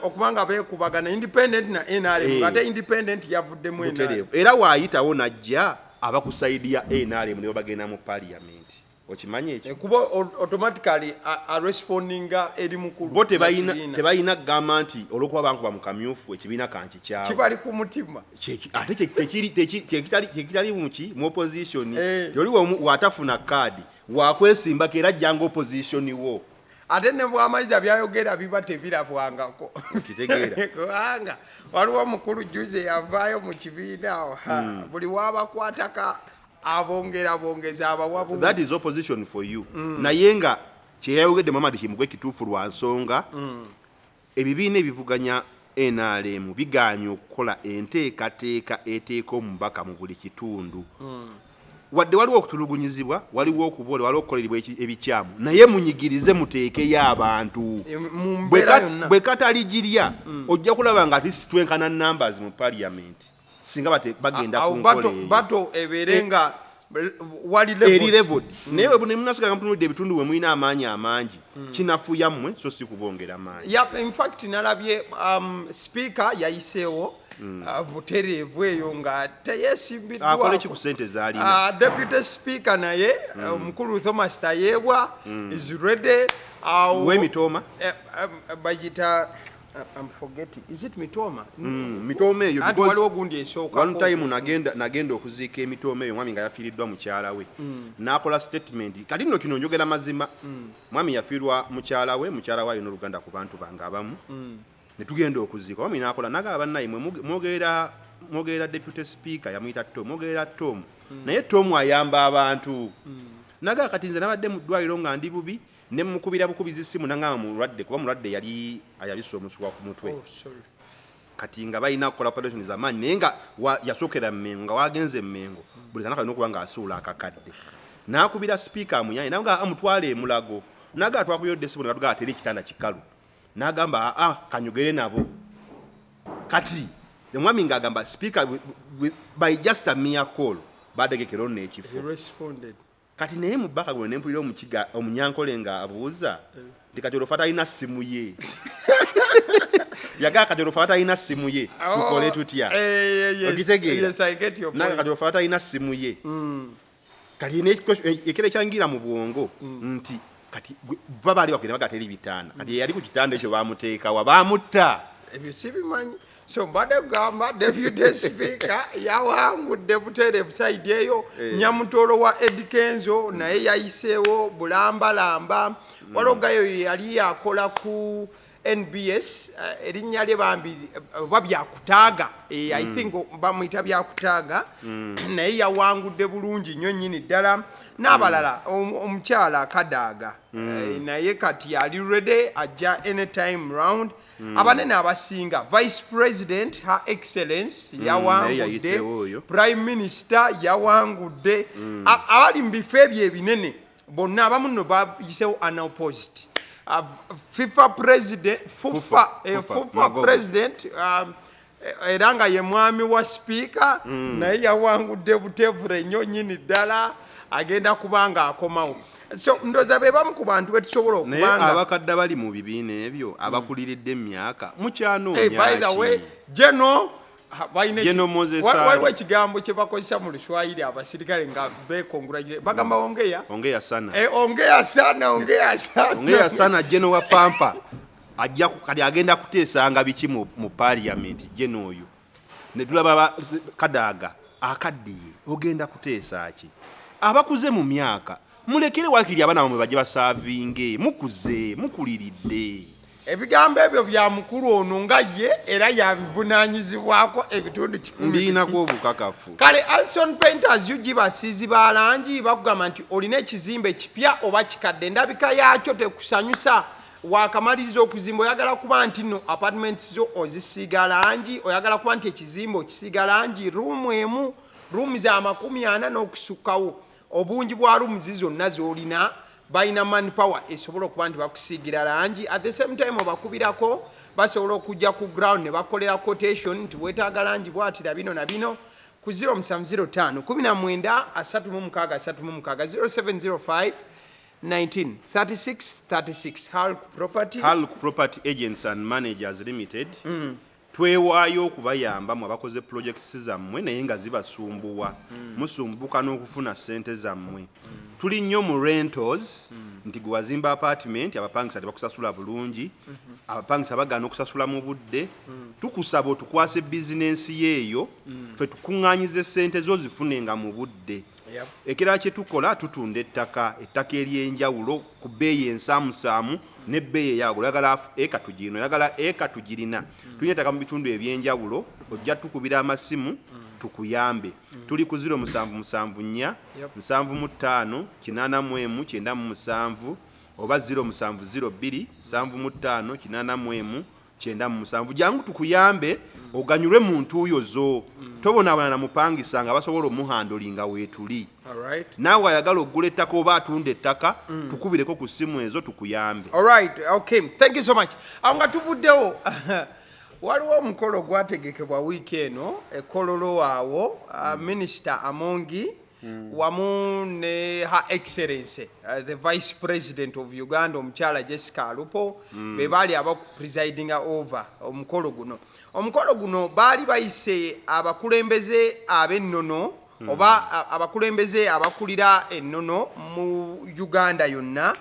okubanga beekubagana independent na NRM ate independent yavuddemu NRM era waayitawo najja abakusaidia NRM ne bagenda mu parliament okimanyi ekyo kuba automatically respondinga eri mukulu bo tebayina gamba nti olwokuba bankuba mu kamyufu ekibiina kanki kyabo kibali ku mutima ate tekitali mu opposition yoli watafuna kaadi wakwesimbako era ajjanga opposition wo ate ne bwamaliza byayogera biba tebirabwangako kitegeera kubanga waliwo omukulu juze yavaayo mu kibiina awo buli wabakwataka abongeza abawabu that is opposition for you naye nga kyeyayogedde Muhammad Kimbugu ekituufu lwa nsonga ebibiina ebivuganya NRM biganye okukola enteekateeka eteeka omubaka mu buli kitundu wadde waliwo okutulugunyizibwa waliwo okuboola waliwo okukoleribwa ebikyamu naye munyigirize muteekeyo abantu bwe kataligirya ojja kulaba nga tisitwenkana numbers mu parliament singa bagenda ku nkole bato ebeere nga wali level naye bwe munasuka mpunudde ebitundu we mulina amaanyi amangi kinafuya mmwe so si kubongera amaanyi. In fact nalabye speaker yayiseewo butereevu eyo nga teyeesimbiddwa akole ki ku ssente zaalina. Deputy speaker naye omukulu Thomas Tayeebwa is ready. Mitoma bagita I'm forgetting. Is it Mitoma? Mitoma eyo because waliwo gundi esooka one time nagenda okuziika Mitoma eyo mwami nga yafiiriddwa mukyala we n'akola statement kati nno kino njogera mazima mwami yafiirwa mukyala we alina oluganda ku bantu bange abamu ne tugenda okuziika mwami n'akola nagaba bannaye mwogerera deputy speaker yamuyita Tom mwogerera Tom naye Tom ayamba abantu nagaba kati nze nabadde mu ddwaliro nga ndi bubi ne mukubira bukubizi simu nangama mulwadde kuba mulwadde yali ayabisa omusuwa ku mutwe. Kati nga balina kukola operation z'amaanyi naye nga yasookera Mmengo nga wagenze Mmengo buli kanaka alina okuba nga asuula akakadde n'akubira speaker amunyaye naye nga amutwale emulago naga twakuyodde simu nga tugaa teri ekitanda kikalu n'agamba kanyogere nabo kati omwami ng'agamba speaker by just a mere call baddegekero n'ekifo kati naye mu bbaka gwe nempulira omunyankole nga abuuza nti kati olwofa talina ssimu ye yagaa kati olwofa talina ssimu ye tukole tutya okitegeera naga kati olwofa talina ssimu ye kati ekiro ekyangira mu bwongo nti kati babaali bakwira baga teri bitanda kati yali ku kitanda ekyo bamuteekawa bamutta ebyo sibimanyi. So mbadde gamba deputy speaker yawangudde butereevu side eyo Nyamutolo wa Edikenzo naye yayiseewo bulambalamba walogayo yali yakola ku NBS erinnya lye bambi Beyakubye I think bamuyita Beyakubye naye yawangudde bulungi nnyo nnyini ddala n'abalala omukyala Kadaaga naye kati yali ready ajja anytime round. Abanene abasinga Vice President Her Excellence yawangudde, Prime Minister yawangudde, abali mu bifo ebyo ebinene bonna abamu nno bayiseewo unopposed. FIFA President President era nga ye mwami wa speaker naye yawangudde butevure nnyo nnyini ddala agenda kubanga akomawo. So ndoza be bamu ku bantu betusobola okubanga abakadde bali mu bibiina ebyo abakuliridde emyaka mukyanoonya. By the way General waliwo ekigambo kye bakozesa mu Luswayiri abasirikale nga bekongulagire bagamba ongea sana General wa Pampa ajja kali agenda kuteesanga biki mu Parliament General oyo ne tulaba Kadaaga akaddiye ogenda kuteesa ki abakuze mu myaka mulekere wakiri abana bamwe bajje basaavinge mukuze mukuliridde. Ebigambo ebyo bya mukulu ono nga ye era yabivunaanyizibwako ebitundu 10 mbinako obukakafu. Kale Alison Painters yugi basiizi balangi bakugamba nti olina ekizimbe kipya oba kikadde ndabika yaakyo tekusanyusa wakamaliriza okuzimba oyagala kuba nti no apartments zo ozisiiga langi oyagala kuba nti ekizimbe okisiiga langi room emu room za 40 n'okusukkawo obungi bwa room zonna z'olina balina manpower esobola okuba nti bakusiigira langi at the same time obakubirako basobola okujja ku ground ne bakolera quotation nti weetaaga langi bwatira bino na bino ku 0705 19 36 0705 19 36 36 Hulk Property Agents and Managers Limited. Twewaayo okubayamba mu abakoze projects zammwe naye nga zibasumbuwa musumbuka n'okufuna ssente zammwe. Tuli nnyo mu rentals nti gwe wazimba apartment abapangisa tebakusasula bulungi abapangisa bagaana okusasula mu budde tukusaba otukwase bizinensi yeeyo ffe tukuŋŋaanyize ssente zo zifunenga mu budde. Ekirala kye tukola tutunda ettaka ery'enjawulo ku bbeeyi ensaamusaamu n'ebbeeyi eyagula oyagala eka tugirina oyagala eka tugirina tulina ettaka mu bitundu eby'enjawulo ojja tukubira amasimu tukuyambe. Tuli ku 0774 75 819 oba 0702 75 819 jangu tukuyambe oganyulwe muntu oyo zo tobonaabona namupangisa nga basobola omuhandolinga weetuli. Naawe ayagala oggula ettaka oba atunda ettaka tukubireko ku ssimu ezo tukuyambe. Okay, thank you so much. Awo nga tuvuddewo waliwo omukolo gwategekebwa wiiki eno Kololo awo Minister Amongi wamu ne Her Excellency the Vice President of Uganda omukyala Jessica Alupo be baali presiding over omukolo guno baali bayise abakulembeze ab'ennono oba abakulembeze abakulira ennono mu Uganda yonna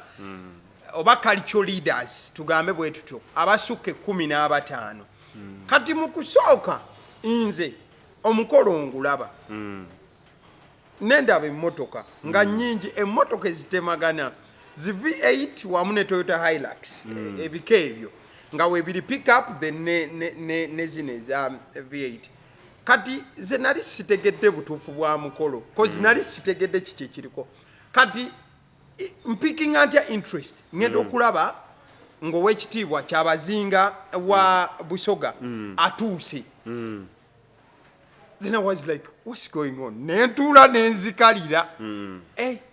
oba cultural leaders tugambe bwe tutyo abasukka 15 kati mu kusooka nze omukolo ngulaba nendaba emmotoka nga nnyingi emmotoka ezitemagana zi V8 wamu ne Toyota Hilux ebika ebyo nga weebiri pick up ne zine za V8 kati ze nali sitegedde butuufu bwa mukolo kozi nali sitegedde kiki ekiriko kati picking atya interest ngenda okulaba ng'owekitiibwa kyabazinga wa Busoga atuuse. Then I was like, what's going on? Nentuula nenzikalira.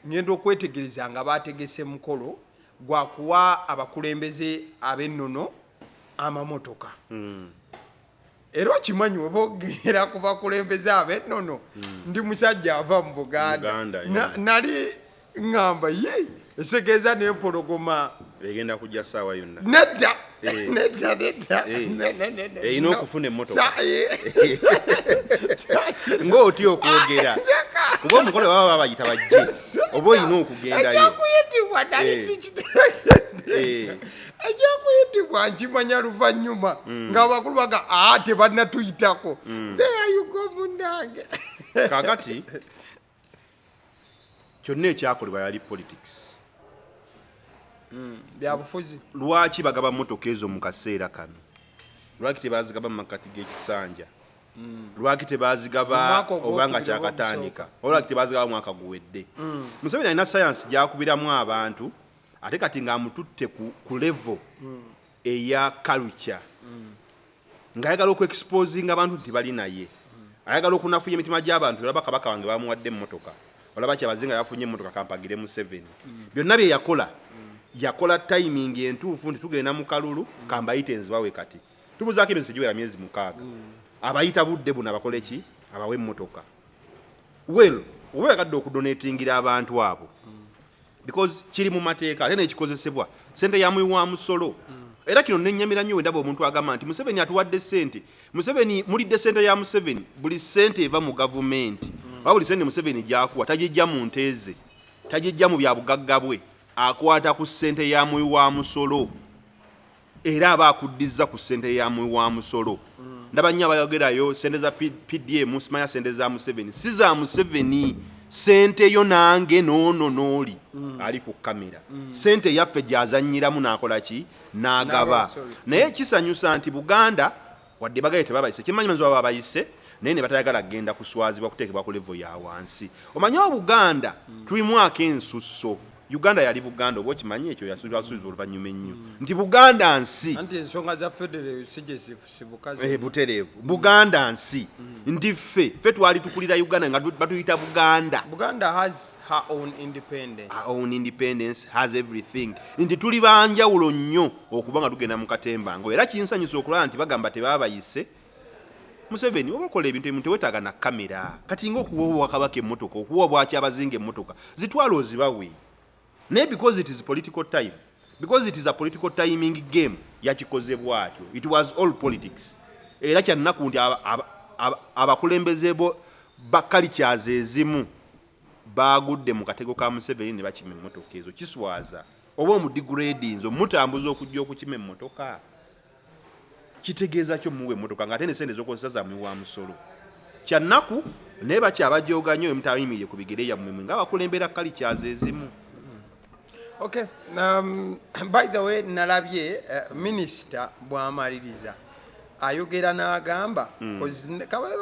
Ngenda okwetegereza nga baategese mukolo gwa kuwa abakulembeze ab'ennono amamotoka. Era okimanyi oba ogera ku bakulembeze ab'ennono ndi musajja ava mu Buganda. Nali ngamba ye esegeeza n'empologoma egenda kujja ssaawa yonna. Nedda. Erina okufuna emmotoka. Ng'otya okwogera. Kuba omukolo baba babayita bajje. Oba olina okugendayo. Ekyokuyitibwa nali sikitegedde. Ekyokuyitibwa nkimanya luvannyuma ng'abakulu baga tebannatuyitako. There you go munnange. Kaakati kyonna ekyakolebwa yali politics. Byabufuzi. Lwaki bagaba mmotoka ezo mu kaseera kano? Lwaki tebazigaba mu makati g'ekisanja? Lwaki tebazigaba obanga kyakatandika? Lwaki tebazigaba mwaka guwedde? Museveni alina sayansi gyakubiramu abantu ate kati ng'amututte ku level eya culture. Ng'ayagala okweexposinga abantu nti bali naye. Ayagala okunafuya emitima gy'abantu olaba kabaka wange bamuwadde emmotoka. Olaba kyabazinga yafunye emmotoka kampagire mu 7. Byonna bye yakola timing entuufu nti tugenda mu kalulu kambayite nzibawe kati. Tubuzaako eminsi giwera myezi 6. Abayita budde buno abakole ki? Abawe emmotoka. Well, oba yagadde okudonatingira abantu abo. Because kiri mu mateeka ate n'ekikozesebwa ssente ya muwi wa musolo. Era kino nennyamira nnyo wendaba omuntu agamba nti Museveni atuwadde ssente. Museveni mulidde ssente ya Museveni. Buli ssente eva mu gavumenti. Oba buli ssente Museveni gy'akuwa tagijja mu nteeze. Tagijja mu bya bugagga bwe. Akwata ku ssente ya muwi wa musolo. Era aba akuddiza ku ssente ya muwi wa musolo. Ndaba nnyo abayogerayo ssente za PDM simanya ssente za Museveni. Si za Museveni. Ssente yo nange noono n'oli ali ku kamera. Ssente yaffe gy'azannyiramu n'akola ki? N'agaba. Naye kisanyusa nti Buganda wadde bagaye tebabayise. Kimanyi manzi baba bayise naye ne batayagala genda kuswazibwa kuteekebwa ku level ya wansi. Omanyi wa Buganda tulimu akensusso. Uganda yali Buganda oba okimanyi ekyo yasuubizwa oluvannyuma ennyo nti Buganda nsi anti ensonga za federal sije sibukazi butereevu Buganda nsi ndi ffe twali tukulira Uganda nga batuyita Buganda. Buganda has her own independence. Her own independence has everything. Nti tuli banjawulo nnyo okuba nga tugenda mu katembango era kinsanyusa okulaba nti bagamba tebabayise. Museveni oba okola ebintu ebimu tewetaaga na kamera kati ng'okuwa Wakabaka emmotoka okuwa bwaki abazinga emmotoka zitwala ozibawe. Naye because it is political time, because it is a political timing game, yakikoze bwatyo. It was all politics. Era kyannaku nti abakulembeze bo bakalichaze ezimu bagudde mu katego ka Museveni ne bakima emmotoka ezo. Kiswaza oba omudegradinzo mutambuza okujja okukima emmotoka. Kitegeeza kyo muwe emmotoka ng'ate ne ssente z'okozesa za muwi wa musolo. Kyannaku naye bakyabajooga nnyo emutayimiire ku bigere yammwe ng'abakulembera kalichaze ezimu. Okay, by the way, nalabye minister bw'amaliriza ayogera n'agamba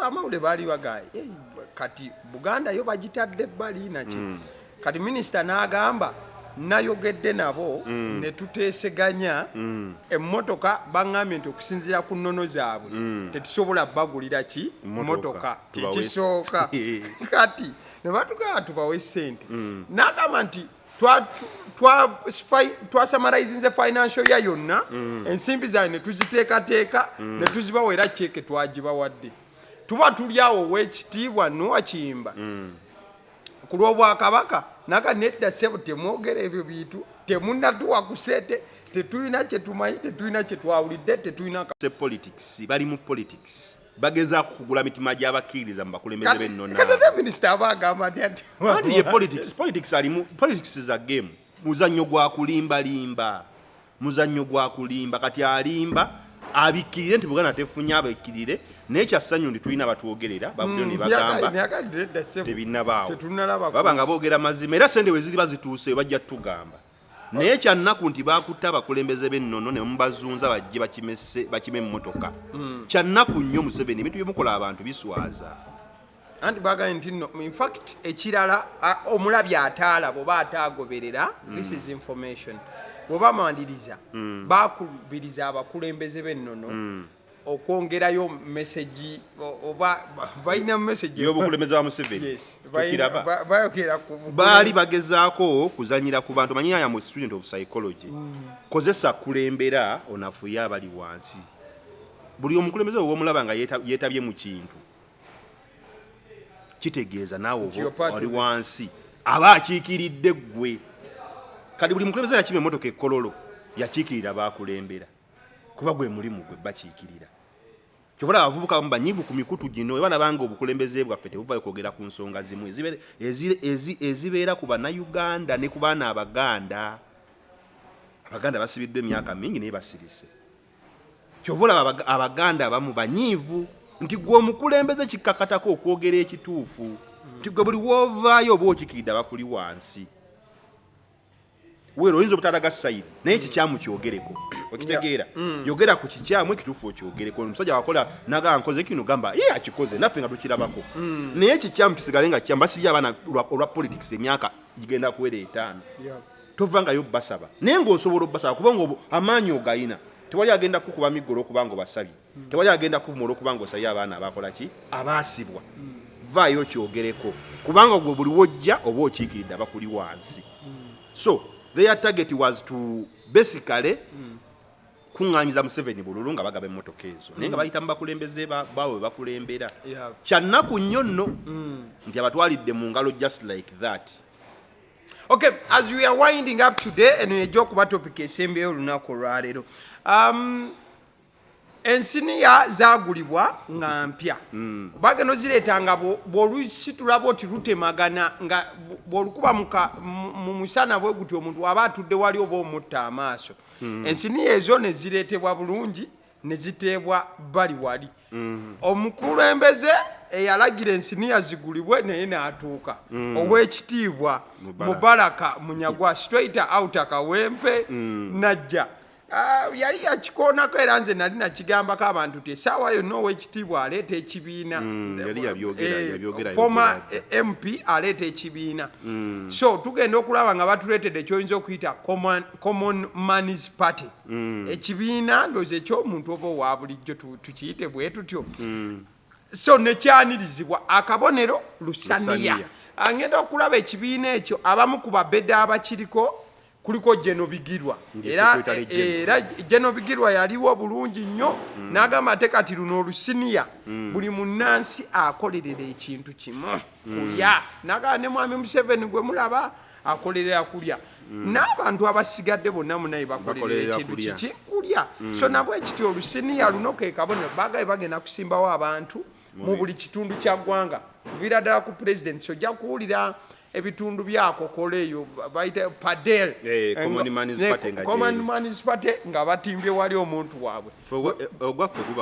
amawulire baali bagaye kati Buganda yo bagitadde ebbali naki kati minister n'agamba nayogedde nabo ne tuteeseganya emmotoka baŋŋambye nti okusinziira ku nnono zaabwe tetusobola bagulira ki mmotoka tekisooka kati ne batugamba tubawe ssente n'agamba nti twasamarayizinze financial ya yonna ensimbi zaabwe ne tuziteekateeka ne tuzibawa era kyeke twagibawadde tuba tuli awo w'ekitiibwa Noah Kiyimba ku lw'obwakabaka naga nedda ssebo temwogera ebyo bintu temunnatuwa ku ssente tetulina kye tumanyi tetulina kye twawulidde tetulina politics bali mu politics bagezaako kugula mitima gy'abakkiririza mu bakulembeze b'ennono kati minisita aba agamba nti ati ye politics alimu politics is a game muzannyo gwa kulimbalimba muzannyo gwa kulimba kati alimba abikkirire nti Buganda tefunye abikkirire n'ekyassanyu ndi tulina batwogerera bavuddeyo ne bagamba tebinnabaawo baba nga boogera mazima era sente we ziriba zituuse bajja tugamba naye kyannaku nti baakutta abakulembeze b'ennono ne mubazunza bajje bakime emmotoka kyannaku nnyo Museveni ebintu byemukola abantu biswaza anti bagambye nti no in fact ekirala omulabi ataala bw'oba ataagoberera this is information bw'oba mandiriza baakubiriza abakulembeze b'ennono okwongerayo message oba balina message y'obukulembeze wa Museveni baali bagezaako kuzanyira ku bantu manyi ya mu student of psychology kozesa kulembera onafuye abali wansi buli omukulembeze w'omulaba nga yeetabye mu kintu kitegeeza naawe oli wansi aba akiikiridde ggwe kati buli mukulembeze yakima emmotoka ekkololo yakiikirira baakulembera kuba gwe mulimu gwe bakiikirira kyovula abavubuka banyivu ku mikutu gino ebana bange obukulembeze bwaffe tebuvayo kwogera ku nsonga zimu ezibeera ku bannayuganda ne ku baana abaganda basibiddwa emyaka mingi naye basirise kyovula abaganda abamu banyivu nti gwe omukulembeze kikkakatako okwogera ekituufu nti gwe buli woovaayo oba okikiridde abakuli wansi weero oyinza obutalaga sayidi naye kikyamu kyogereko okitegeera yogera ku kikyamu ekituufu okyogereko omusajja wakola naga nkoze kino gamba ye akikoze naffe nga tukirabako naye kikyamu kisigale nga kikyamu basibye abaana olwa politics emyaka gigenda kuwera 5 tovangayo basaba naye ng'osobola obbasaba kubanga amaanyi ogayina tewali agenda kukuba miggolo okubanga obasabye tewali agenda kuvuma olwokubanga osabye abaana abakola ki abaasibwa vaayo kyogereko kubanga gwe buli wojja oba okiikiridde abakuli wansi so their target was to basically kunganyiza Museveni bululu nga bagaba emmotoka ezo naye nga bayita mu bakulembeze bawe bakulembera kyannaku nnyo nno nti abatwalidde mu ngalo just like that. Okay, as we are winding up today and Ejoogo kuba topic esembeyo olunaku olwaleero ensiniya zagulibwa nga mpya bageno zireetanga bw'olusitula bwoti lutemagana nga bw'olukuba mu musana bwe guti omuntu aba atudde wali oba omutta amaaso ensiniya ezo ne zireetebwa bulungi ne ziteebwa bali wali omukulembeze eyalagira ensiniya zigulibwe naye n'atuuka ow'ekitiibwa Mubaraka Munyagwa straight out akawempe najja yali yakikoonako era nze nali nakigambako abantu ti essaawa yonna ow'ekitiibwa aleeta ekibiina former MP aleeta ekibiina so tugenda okulaba nga batuleetedde ekyoyinza okuyita common man's party ekibiina ndoozi ekyomuntu oba owa bulijjo tukiyite bwe tutyo so nekyanirizibwa akabonero lusaniya ngenda okulaba ekibiina ekyo abamu ku babedde abakiriko kuliko Genobigirwa era Genobigirwa yaliwo bulungi nnyo n'agamba ate kati luno olusiniya buli munnansi akolerera ekintu kimu kulya n'agamba ne mwami Museveni gwe mulaba akolerera kulya n'abantu abasigadde bonna munaye bakolerera ekintu kiki kulya so nabwe ekityo olusiniya luno ke kabonero bagaye bagenda kusimbawo abantu mu buli kitundu kya ggwanga kuviira ddala ku president so ojja kuwulira ebitundu byako koleyo bayita padel common man's party nga batimbye wali omuntu waabwe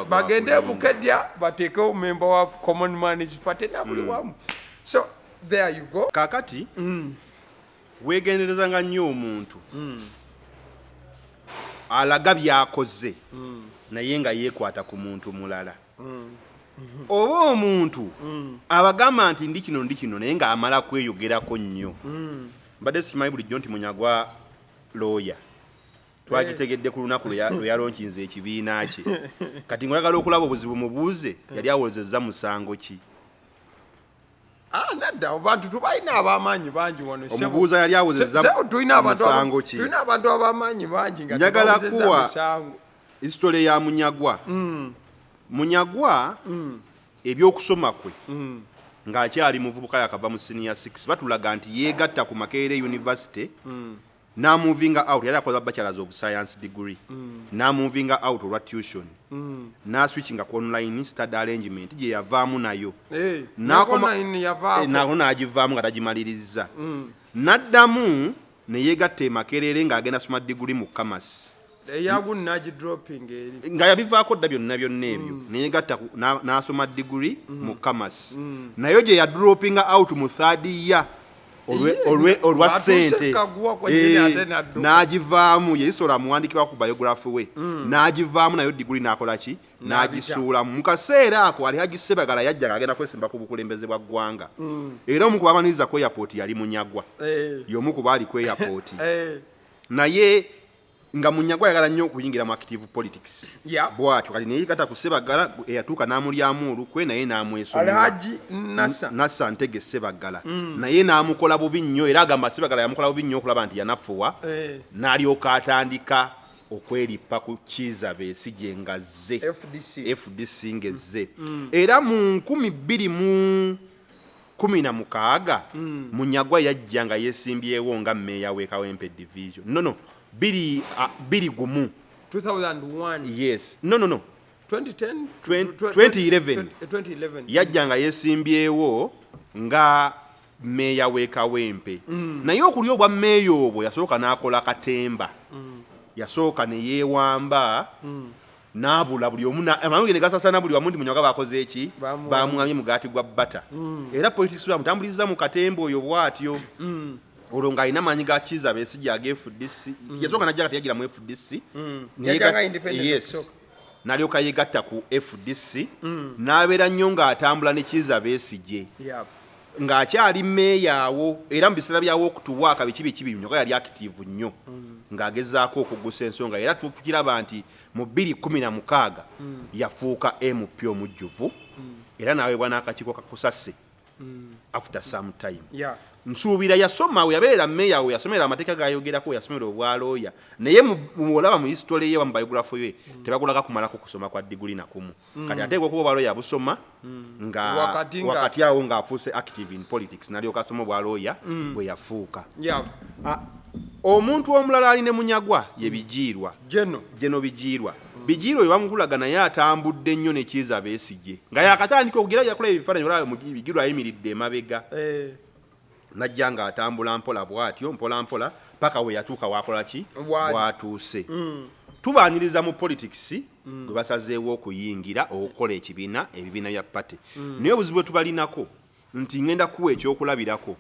bagende bukedya bateekewo memba wa common man's party nabuli wamu so there you go kakati wegenderezanga nnyo omuntu alaga byakoze naye nga yeekwata ku muntu mulala oba omuntu abagamba nti ndi kino naye nga amala kweyogerako nnyo mbadde simanyi bulijjo nti Munyagwa lawyer twakitegedde ku lunaku lwe yalonkinze ekibiina kye kati ng'oyagala okulaba obuzibu mubuuze yali awolezezza musango ki nadda abantu tubalina ab'amaanyi bangi wano omubuuza yali awolezezza musango ki tulina abantu ab'amaanyi bangi nga njagala kuwa hisitole ya Munyagwa Munyagwa ebyokusoma kwe ng'akyali muvubuka yakava mu senior 6 batulaga nti yeegatta ku Makerere University n'amovinga out, yali akola bachelors of science degree n'amovinga out olwa tuition n'aswitchinga ku online study arrangement gye yavaamu nayo n'agivaamu nga tagimaliriza n'addamu ne yeegatta e Makerere ng'agenda soma degree mu commerce nga yabivaako dda byonna ebyo neyegatta n'asoma degree mu commerce nayo gye yadropinga out mu third year olwa ssente n'agivaamu yeyisola amuwandikibwa ku biography we n'agivaamu nayo degree n'akola ki n'agisuulamu mu kaseera ako ali Hagi Ssebagala yajja ng'agenda kwesimba ku bukulembeze bwa ggwanga era omu ku bamaniriza ku airport yali Munyagwa y'omu ku baali ku airport naye nga Munyagwa yagala nnyo okuyingira mu active politics bw'atyo kati neyegatta ku Ssebagala eyatuuka n'amulyamu olukwe naye n'amwesonyiwa Alhaji Nassa Ntege Ssebagala naye n'amukola bubi nnyo era agamba Ssebagala yamukola bubi nnyo okulaba nti yanafuwa n'alyoka atandika okweripa ku Kizza Besigye nga zze FDC ngezze era mu 2016 Munyagwa yajja nga yeesimbyewo nga mmeeya w'e Kawempe division biri gumu 2001 yes no 2010 2011 yajja nga yeesimbyewo nga meeya w'e Kawempe naye okuli obwa meeya obwo yasooka n'akola katemba yasooka ne yeewamba n'abula buli omu amangu ne gasasana buli wamu nti Munyagwa bakoze eki bamwamye mugaati gwa bbata era politics bamutambuliriza mu katemba oyo bw'atyo olwo ng'alina maanyi ga Kizza Besigye aga FDC yasooka najja kati yagira mu FDC n'alyoka yeegatta ku FDC n'abeera nnyo ng'atambula ne Kizza Besigye ng'akyali meeya awo era mu biseera byawo okutuwaaka biki Munyagwa yali active nnyo ng'agezaako okuggusa ensonga era tukiraba nti mu 2016 yafuuka MP omujjuvu era n'aweebwa n'akakiiko kakusase after some time nsuubira yasoma we yabeera meeya we yasomera amateeka gayogerako yasomera obwalooya naye olaba mu history ye wa mu biography ye tebagulaga kumalako kusoma kwa degree nakumu kati ateekwa okuba obwalooya busoma nga wakati awo ng'afuuse active in politics n'alyoka asoma obwalooya bwe yafuuka omuntu omulala ali ne Munyagwa ye Bigiirwa Jeno Bigiirwa bamukulaga naye atambudde nnyo ne Kizza Besigye nga yakatandika okugira yakola ebifaananyi olaba Bigiirwa ayimiridde emabega najja ng'atambula mpola bw'atyo mpola paka we yatuuka wakola ki bw'atuuse tubaaniriza mu politics gwe basazeewo okuyingira okukola ebibiina bya party naye obuzibu bwe tubalinako nti ngenda kuwa ekyokulabirako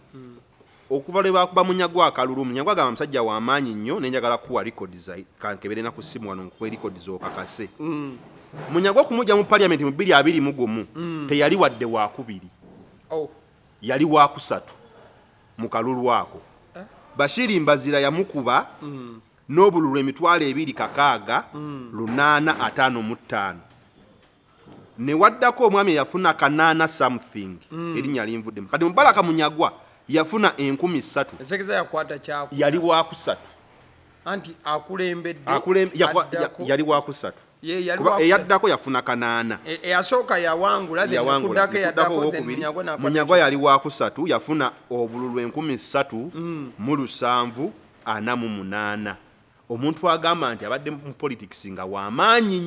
okuva lwe bakuba Munyagwa Akalulu Munyagwa agamba musajja w'amaanyi nnyo nenjagala kuwa records kankebere na ku ssimu wano nkuwe records okakase Munyagwa okumujja mu Parliament mu 2021 teyali wadde wakubiri yali wakusatu mu kalulu ako Bashiri Mbazira yamukuba n'obululu emitwalo 2,655 ne waddako omwami yafuna kanana something erinnya linvuddemu kati Mubaraka Munyagwa yafuna 3,000 esekeza yakwata kyako yali wakusatu anti akulembedde yali wakusatu eyaddako yafuna kanana eyasooka yawangula kuddako yaddako Munyagwa yali wakusatu yafuna obululu 3,748 omuntu agamba nti abadde mu politics nga w'amaanyi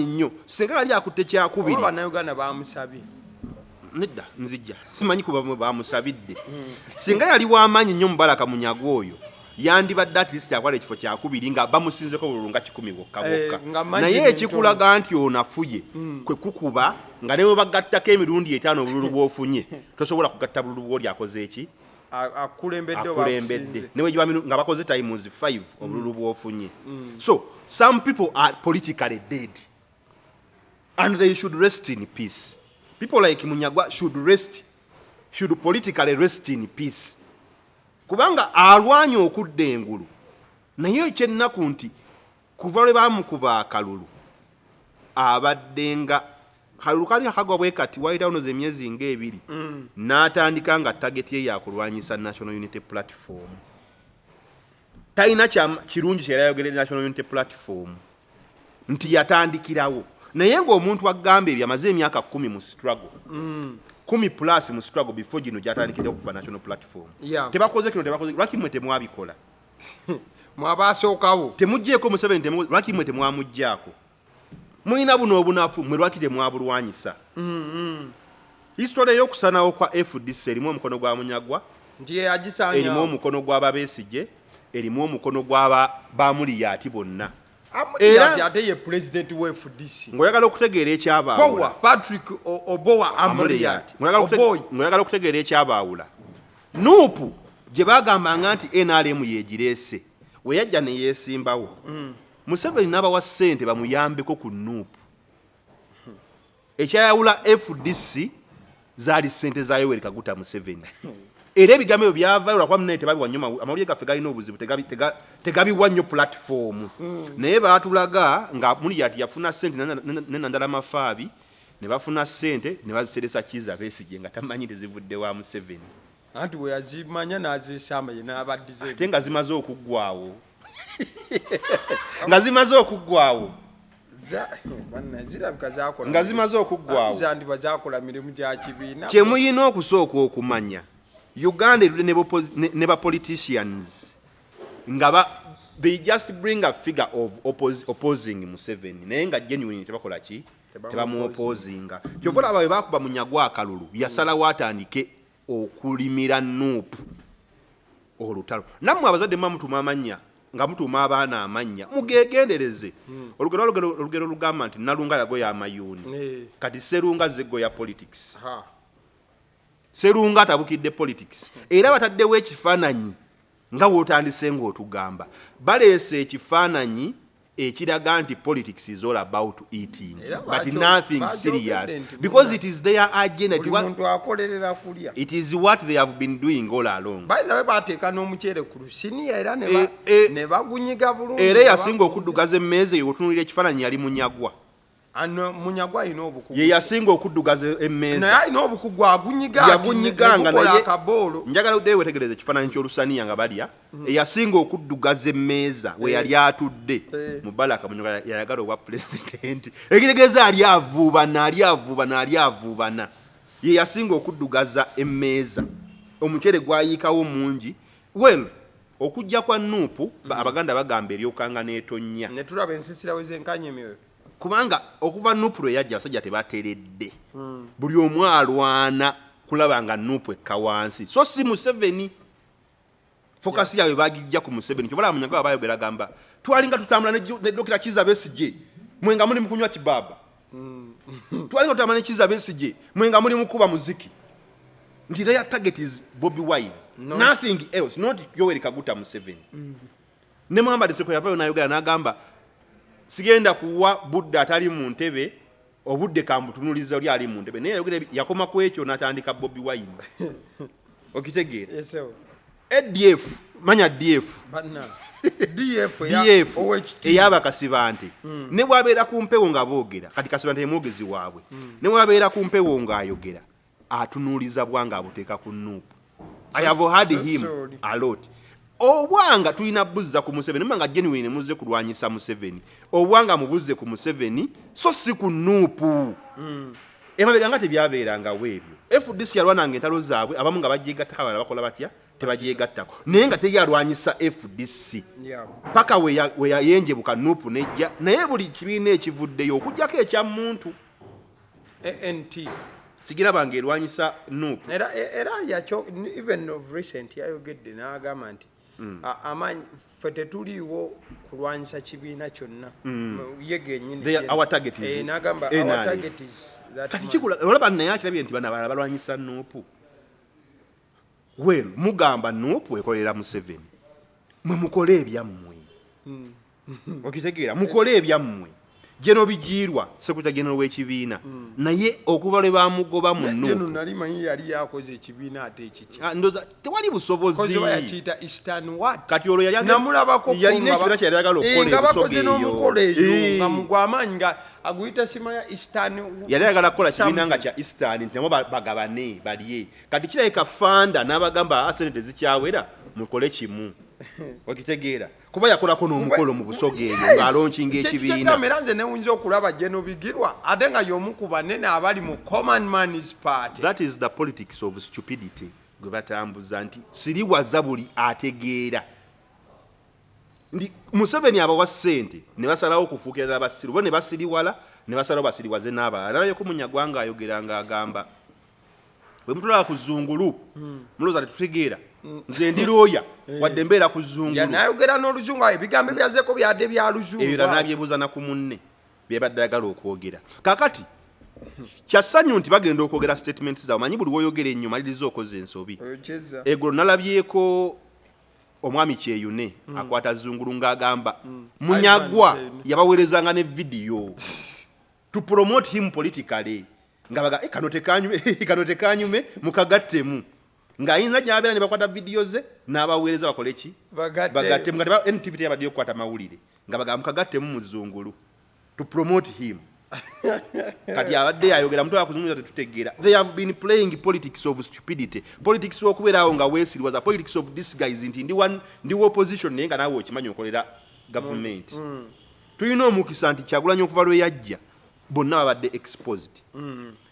nnyo singa yali akutte kyakubiri Bannayuganda bamusabye nedda nzijja simanyi kuba bamusabidde singa yali w'amaanyi nnyo Mubaraka Munyagwa oyo yandibadde at least akwala ekifo kyakubiri nga bamusinzeko bululu nga 10 bokka naye ekikulaga nti onafuye kwe kukuba nga newe bagattako emirundi 5 obululu bw'ofunye tosobola kugatta bululu bw'oli akoze eki akulembedde newe nga bakoze times 5 obululu bw'ofunye so some people are politically dead and they should rest in peace. People like Munyagwa should politically rest in peace. Kubanga alwanya okudda engulu naye ekyennaku nti kuva lwe bamukuba Akalulu abadde nga Kalulu kali akagwa bwe kati waitawo emyezi ng'ebiri n'atandika nga target ye yakulwanyisa National Unity Platform. Talina kirungi kye yayogerera National Unity Platform nti yatandikirawo naye ng'omuntu agamba ebyo amaze emyaka 10 mu struggle 10 plus mu struggle before gino gyatandikira okuba national platform tebakoze kino lwaki mmwe temwabikola mwabasookawo temuggyeko Museveni lwaki mmwe temwamuggyako mulina buno obunafu mmwe lwaki temwabulwanyisa history y'okusanawo kwa FDC erimu omukono gwa Munyagwa erimu omukono gw'Ababesigye erimu omukono gw'Abamuliyati bonna era ate ye president wa FDC ngoyagala okutegeera ekyabaawula Patrick Obowa Amuliyati ngoyagala okutegeera ekyabaawula nuupu gye bagambanga nti NRM yeegireese we yajja ne yeesimbawo Museveni n'abawa ssente bamuyambeko ku nuupu ekyayawula FDC zaali ssente za Yoweri Kaguta Museveni era ebigambo ebyo byavaayo lwakwa munene tebabiwa nnyo amawulire gaffe galina obuzibu tegabiwa nnyo platform naye baatulaga nga Muliyati yafuna ssente nenandala mafaabi ne bafuna ssente ne baziteresa Kizza Besigye nga tamanyi tezivudde wa Museveni anti we yazimanya n'azisamba ye n'abaddize ate nga zimaze okuggwawo nga zimaze okuggwawo nga zimaze okuggwawo zandiba zakola mirimu gya kibiina kye muyina okusooka okumanya Uganda ne ba politicians nga they just bring a figure of opposing Museveni naye nga genuine tebakola ki tebamu opposinga kyokola abawe bakuba Munyagwa Akalulu yasalawo atandike okulimira nuupu olutalo nammwe abazadde mutuma amanya nga mutuma abaana amanya mugegendereze olugero lugamba nti Nalunga yagoya amayuuni kati Serunga zegoya politics Serunga tabukidde politics era bataddewo ekifaananyi nga wootandise ng'otugamba baleese ekifaananyi ekiraga nti politics is all about eating but nothing serious because it is their agenda it is what they have been doing all along. By the way bateeka n'omuceere ku lusiniya era ne bagunyiga bulungi era yasinga okuddugaza emmeeza eyo otunulira ekifaananyi yali Munyagwa Munyagwa ino obukugu ye yasinga okuddugaza emmeeza naye ino obukugu yagunyiganga naye njagala uddeyo wetegereze ekifaananyi ky'olusaniya nga balya eyasinga okuddugaza emmeeza we yali atudde Mubaraka Munyagwa yayagala obwa pulezidenti ekitegeeza ali avuubana ye yasinga okuddugaza emmeeza omuceere gwayiikawo mungi well okujja kwa nuupu Abaganda bagamba eryokanga n'etonnya ne tulaba ensisira we zenkanya emyoyo kubanga okuva nuupu lwe yajja abasajja tebateredde buli omu alwana kulaba nga nuupu ekka wansi so si Museveni fokasi yawe bagijja ku Museveni kyobalaba Munyagwa bayogera gamba twalinga tutambula ne Dr. Kizza Besigye mwenga muli mukunywa kibaba twalinga tutambula ne Kizza Besigye mwenga muli mukuba muziki nti their target is Bobi Wine nothing else not Yoweri Kaguta Museveni ne Muhammad Seko yavayo nayogera n'agamba sigenda kuwa budde atali mu ntebe obudde kambutunuliza oli ali mu ntebe naye yogera yakoma ku ekyo n'atandika Bobi Wine okitegeera ADF manya DF ey'abakasibante ne bwabeera ku mpewo nga boogera kati kasibante mwogezi waabwe ne bwabeera ku mpewo ng'ayogera atunuuliza bwanga abuteeka ku nuupu I have had him a lot obwanga tulina buzza ku Museveni manga genuine muze kulwanyisa Museveni obwanga mubuzze ku Museveni so si ku nuupu emabega nga tebyabeeranga weebyo FDC yalwananga entalo zaabwe abamu nga bajeegatta kabala bakola batya tebajeegattako naye nga teyalwanyisa FDC paka we yayenjebuka nuupu nejja naye buli kibiina ekivuddeyo okugjako ekya muntu ANT sigira bange erwanyisa nuupu era yakyo even of recent yayogedde n'agamba nti amanyi ffe tetuliiwo kulwanyisa kibiina kyonna ye gennyini n'agamba our target is kati kikula olaba naye akirabye nti bana balwanyisa nuupu well mugamba nuupu ekolera Museveni mwe mukole ebyammwe okitegeera mukole ebyammwe jeno bijiirwa sekuta jeno w'ekibiina naye okuva lwe bamugoba mu nuupu jeno nali manyi yali yakoze ekibiina ate ekikya ndoza tewali busobozi yakiyita Eastern what kati olwo yali namulabako yalina ekibiina kyali ayagala okukola ebisoge eyo nga mugwamaanyi nga aguyita simanya Eastern yali ayagala kukola kibiina nga kya Eastern nti nabo bagabane balye kati kirabika fanda n'abagamba asenete zikyawera mukole kimu okitegeera kuba yakolako n'omukolo mu busoga eyo ng'alonkinga ekibiina kamera nze newunza okulaba Jeno Bigirwa ate nga y'omu ku banene abali mu Common Man's Party. That is the politics of stupidity gwe batambuza nti siriwaza buli ategeera ndi Museveni abawa ssente ne basalawo okufuukira abasiru bo ne basiriwala ne basalawo basiriwaze n'abalala nabayeko Munyagwanga ayogera ng'agamba bwe mutulaba ku zzungulu mulooza tetutegeera nze ndi looya wadde mbeera ku zzungulu nayogera n'oluzungu ebigambo byazeeko byadde bya luzungu ebyo nabyebuuza na ku munne bye badde ayagala okwogera kaakati kyassanyu nti bagenda okwogera statements zaabwe manyi buli woyogera ennyo maliriza okoze ensobi eggulo nalabyeko omwami Kyeyune akwata zzungulu ng'agamba Munyagwa yabaweerezanga ne vidiyo to promote him politically ngabaga kano tekanyume mukagattemu ng'ayinza gy'abeera ne bakwata vidiyo ze n'abaweereza bakole ki bagattemu nga NTV teyabadde okukwata mawulire nga baga mukagattemu mu zzungulu to promote him kati abadde ayogera mutwe akuzunguza tetutegeera they have been playing politics of stupidity politics okubeerawo nga weesiriwaza politics of disguise nti ndi opposition naye nga naawe okimanyi okolera government tulina omukisa nti Kyagulanyi okuva lwe yajja bonna babadde exposed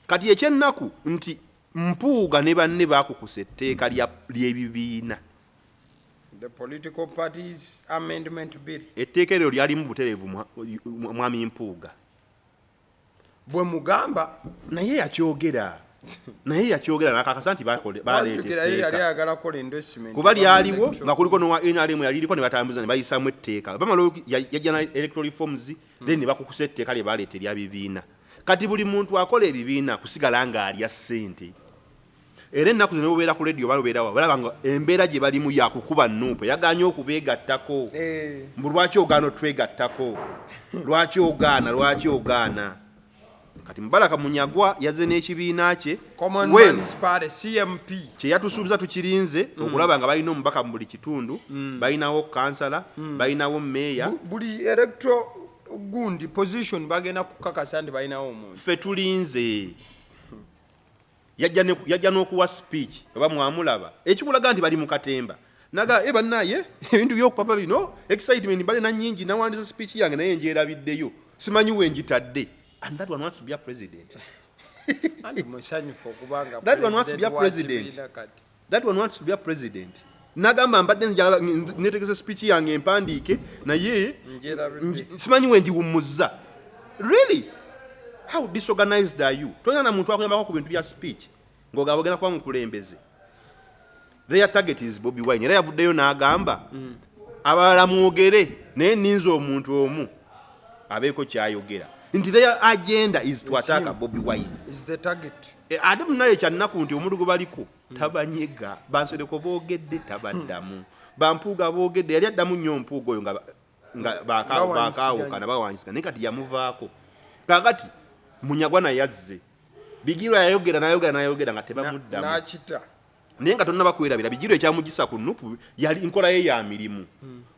kati ekyennaku nti Mpuuga ne banne baakukusa etteeka ly'ebibiina the political parties amendment bill etteeka eryo lyalimu butereevu mwami Mpuuga bwe mugamba naye yakyogera nakakasa nti kuba lyaliwo nga kuliko nowa NRM yaliriko ne batambuza ne bayisaamu etteeka bamala yajja na electoral reforms then ne bakukusa etteeka lye baleeta eryabibiina kati buli muntu akola ebibiina kusigala ng'alya ssente era ennaku zino obeera ku radio balaba nga embeera gye balimu yakukuba nnuupu yaganye okubeegattako mbu lwaki ogaana otwegattako lwaki ogaana kati Mubaraka Munyagwa yazze n'ekibiina kye CMP kye yatusuubiza tukirinze okulaba nga balina omubaka mu buli kitundu balinawo kansala balinawo meeya buli electoral gundi position bagenda kukakasa ndi balinawo omuntu ffe tulinze yajja n'okuwa speech oba mwamulaba ekikulaga nti bali mu katemba naga bannaye ebintu by'okupapa bino excitement bali na nnyingi nawandiza speech yange naye njerabiddeyo simanyi we njitadde. And that one wants to be a president. That one wants to be a president. That one wants to be a president. Nagamba mbadde netegese speech yange empandiike naye simanyi we ndiwumuzza. Really? How disorganized are you? Tonya na muntu akuyambako ku bintu bya speech ng'ogenda kuba mukulembeze. Their target is Bobi Wine. Era yavuddeyo n'agamba abalala mwogere naye nninza omuntu omu abeeko kyayogera. Nti their agenda is to attack Bobi Wine. Is the target. Ate munaye kyannaku nti omuntu gwe baliko tabanyega Bansereko boogedde tabaddamu Bampuuga boogedde yali addamu nnyo Mpuuga oyo nga baakaawukana bawanjisika naye kati yamuvaako. Kaakati Munyagwa naye yazze Bigirwa yayogera nga tebamuddamu n'akita naye nga tonna bakwerabira Bigirwa ekyamugisa ku nnupu yali nkola ye ya mirimu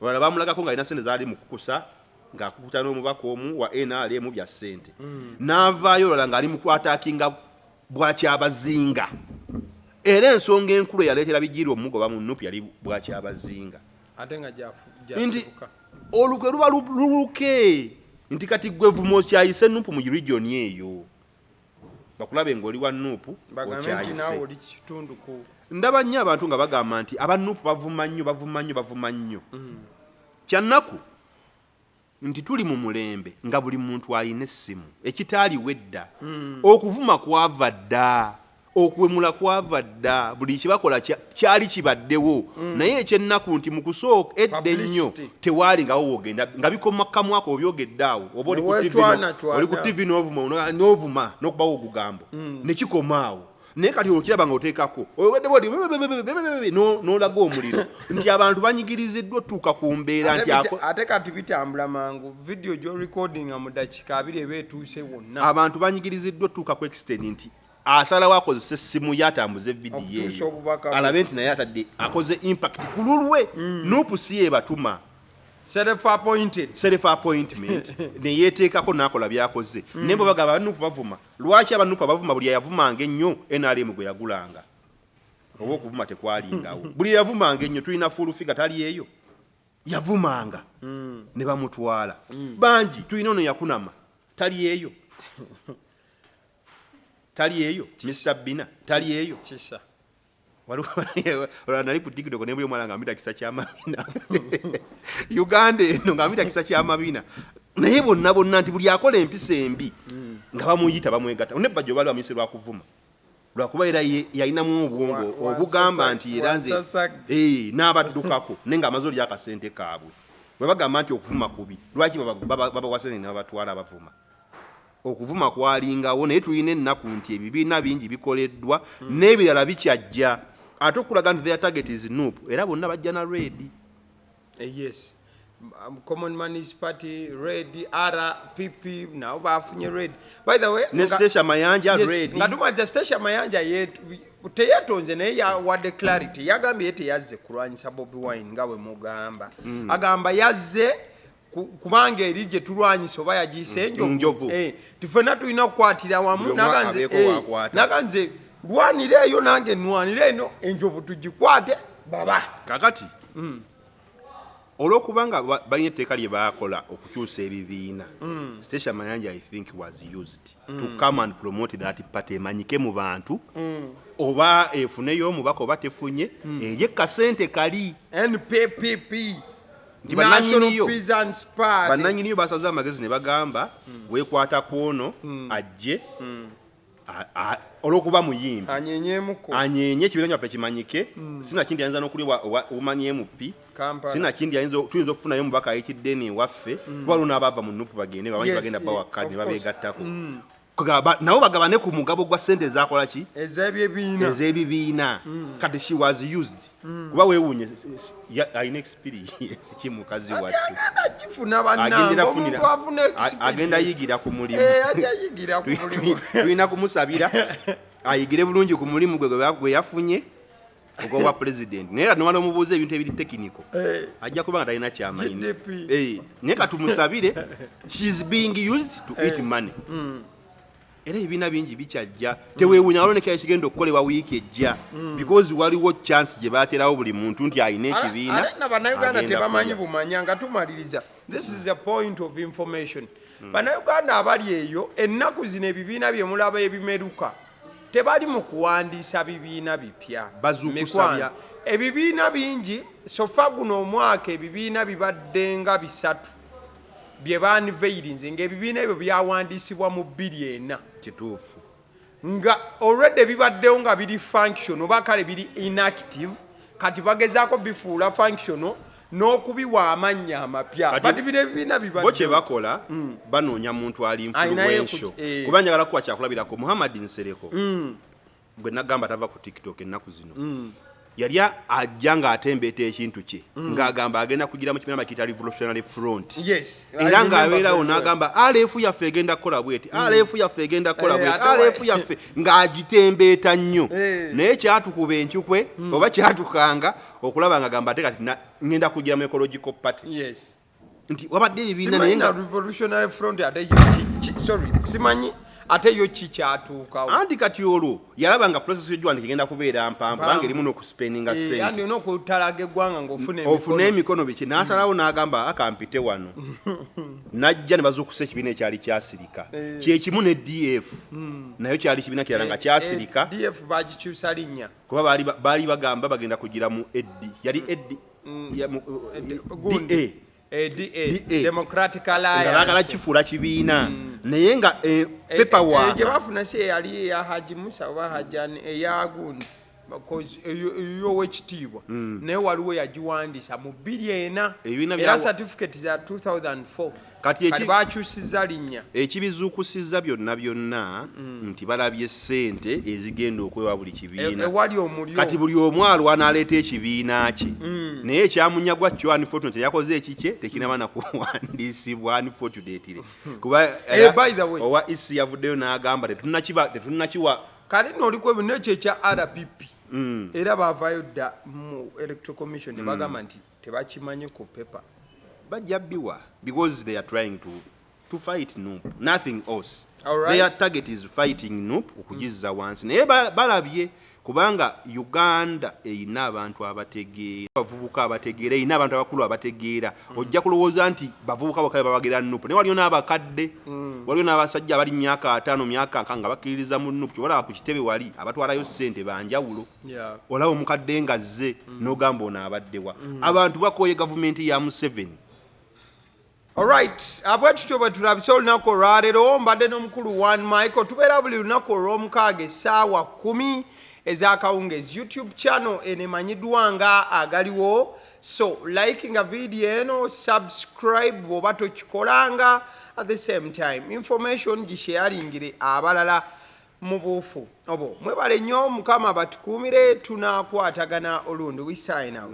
wala bamulagako nga alina ssente zaali mu kukusa ng'akukuta n'omubaka omu wa NRM bya ssente n'avaayo olala ng'ali mu kwataakinga bwakyabazinga era ensonga enkulu eyaleetera Bigirwa omugoba mu nnupu yali bwakyabazinga ate nga nti olukwe luba luluke nti kati gwe vuma okyayise nnupu mu region eyo bakulabe ng'oli wa nnupu okyayise ndaba nnyo abantu nga bagamba nti abannupu bavuma nnyo kyannaku nti tuli mu mulembe nga buli muntu alina essimu ekitaaliwo edda okuvuma kwava dda okuwemula kwava dda buli kibakola kyali kibaddewo naye ekyennaku nti mu kusooka edda ennyo tewaali ngawo wogenda nga bikoma kamwako obyogedde awo oba oli ku TV n'ovuma n'okubawo ogugambo ne kikoma awo naye kati okiraba nga oteekako oyogedde bodi n'olaga omuliro nti abantu banyigiriziddwa otuuka ku mbeera nti ate kati bitambula mangu video gyo recording mu dakiika 2 eba etuuse wonna abantu banyigiriziddwa otuuka ku extent nti asalawo akozesa essimu yatambuze vidiyo eyo alabe nti naye atadde akoze impact ku lulwe nupu si yebatuma self appointment ne yeeteekako n'akola byakoze naye bwe bagamba abanupu bavuma lwaki abanupu abavuma buli yavumanga ennyo NRM gwe yagulanga oba okuvuma tekwalingawo buli yavumanga ennyo tulina full figure tali eyo yavumanga ne bamutwala bangi tulina ono yakunama tali eyo Mr. Bina tali eyo kisa nali ku TikTok ne buli omwana ng'ambita kisa ky'amabina Uganda eno ng'ambita kisa ky'amabina naye bonna nti buli akola empisa embi nga bamuyita bamwegatta ne bajjo bali bamuyise lwakuvuma lwakuba era yalinamu obwongo obugamba nti era nze n'abaddukako naye ng'amaze olya akasente kaabwe bwe bagamba nti okuvuma kubi lwaki babawasene ne babatwala abavuma okuvuma kwalingawo naye tulina ennaku nti ebibiina bingi bikoleddwa n'ebirala bikyajja ate okulaga nti their target is NUP era bonna bajja na red yes Common Man's Party red RPP nabo bafunye red by the way ne Station Mayanja red nga tumaze Station Mayanja yetu teyatonze naye yawadde clarity yagambye yete yazze kulwanyisa Bobi Wine nga bwe mugamba agamba yazze kubanga eri gye tulwanyisa oba yagiyise enjovu tufena tulina okukwatira wamu naganze lwanire eyo nange nwanire eno enjovu tugikwate baba kakati olwokubanga balina etteeka lye baakola okukyusa ebibiina Station Mayanja I think was used to come and promote that party emanyike mu bantu oba efuneyo omubaka oba tefunye erye kasente kali NPPP nti bannanyiniyo basaze amagezi ne bagamba weekwata kwono ajje olw'okuba muyimbi anyenye ekibiina kyaffe kimanyike sinakindi ayinza n'okuli obumanyi MP sinakindi tuyinza okufunayo omubaka ayitidde ewaffe kuba luno abaava mu NUP bagende babanyi bagenda bawakadi ne babeegattako nabo bagabane ku mugabo gwa sente ezakola ki ez'ebibiina kati she was used kuba weewuunye alina experience ki mukazi wattu agenda yigira ku mulimu tulina kumusabira ayigire bulungi ku mulimu gwe yafunye ogwa president naye nomala omubuuza ebintu ebiri tekiniko ajja kuba nga talina kyamanyi naye katumusabire she's being used to eat money era ebibiina bingi bikyajja teweewuunya waliwo nekyayo kigenda okukolebwa wiiki ejja because waliwo chance gye baaterawo buli muntu nti alina ekibiina bannayuganda tebamanyi bumanya nga tumaliriza this is a point of information bannayuganda abali eyo ennaku zino ebibiina bye mulaba ebimeruka tebali mu kuwandiisa bibiina bipya bazuukusabya ebibiina bingi sofa guno omwaka ebibiina bibadde nga 3 bye banveirinze ng'ebibiina ebyo byawandiisibwa mu 2 kituufu nga already bibaddewo nga biri function oba kale biri inactive kati bagezaako bifuula functional n'okubiwa amannya amapya bati bino ebibiina bo kye bakola banoonya muntu ali influential kuba njagala kuba kyakulabirako Muhammad Nsereko gwe nagamba tava ku TikTok ennaku zino yali ajja ng'atembeeta ekintu kye ng'agamba agenda kugira mu kibiina bakiyita Revolutionary Front era ng'abeerawo n'agamba RF yaffe egenda kukola bweti RF yaffe egenda kukola bweti RF yaffe ng'agitembeeta nnyo naye kyatukuba enkyukwe oba kyatukanga okulaba ng'agamba ate kati ngenda kugira mu Ecological Party nti wabadde ebibiina naye nga Revolutionary Front ate simanyi ate yo kikyatuukawo anti kati olwo yalaba nga process y'eggwanga kigenda kubeera mpamvu bange erimu n'okuspendinga ssente yani n'okutalaga eggwanga ng'ofuna emikono biki n'asalawo n'agamba akampite wano n'ajja ne bazuukusa ekibiina ekyali kyasirika kyekimu ne DF nayo kyali kibiina kirala nga kyasirika DF bagikyusa linnya kuba baali bagamba bagenda kugira mu yali Democratic Alliance nga baagala kifuula kibiina naye nga paperwork gye bafuna si yali eya Haji Musa oba Hajani eyagundi ey'owekitiibwa naye waliwo yagiwandiisa mu 2 era certificate za 2004 kati bakyusizza linnya ekibizuukusizza byonna nti balabye ssente ezigenda okwewa buli kibiina kati buli omu alwana aleeta ekibiina kye naye ekyamunyagwa kyo unfortunately yakoze ekikye tekinaba na kuwandiisibwa unfortunately kuba owa isi yavuddeyo n'agamba tetunnakiwa kati n'oliko ebyo nekyo ekya RPP era baavaayo dda mu Electoral Commission bagamba nti tebakimanyi ku paper bajja biwa because they are trying to fight NUP nothing else right. Their target is fighting NUP okugizza wansi naye balabye kubanga Uganda eyina abantu abategeera bavubuka abategeera eyina abantu abakulu abategeera ojja kulowooza nti bavubuka bakabe babageera nupu naye waliyo n'abakadde waliyo n'abasajja abali myaka 5 myaka nkanga bakkiririza mu nupu wala ku kitebe wali abatwalayo ssente banjawulo olaba omukadde nga zze n'ogamba ono abaddewa abantu bakooye gavumenti ya Museveni. Alright, abwe tutyo bwe tulabise olunaku olwaleero mbadde n'omukulu One Michael tubeera buli lunaku olw'omukaaga essaawa 10 ez'akawungeezi YouTube channel eno emanyiddwa nga Agaliwo. So likinga video eno, subscribe bw'oba tokikolanga, at the same time information gisharingire abalala mu buufu obo mwebale nnyo Mukama batukuumire tunaakwatagana olundi we sign out.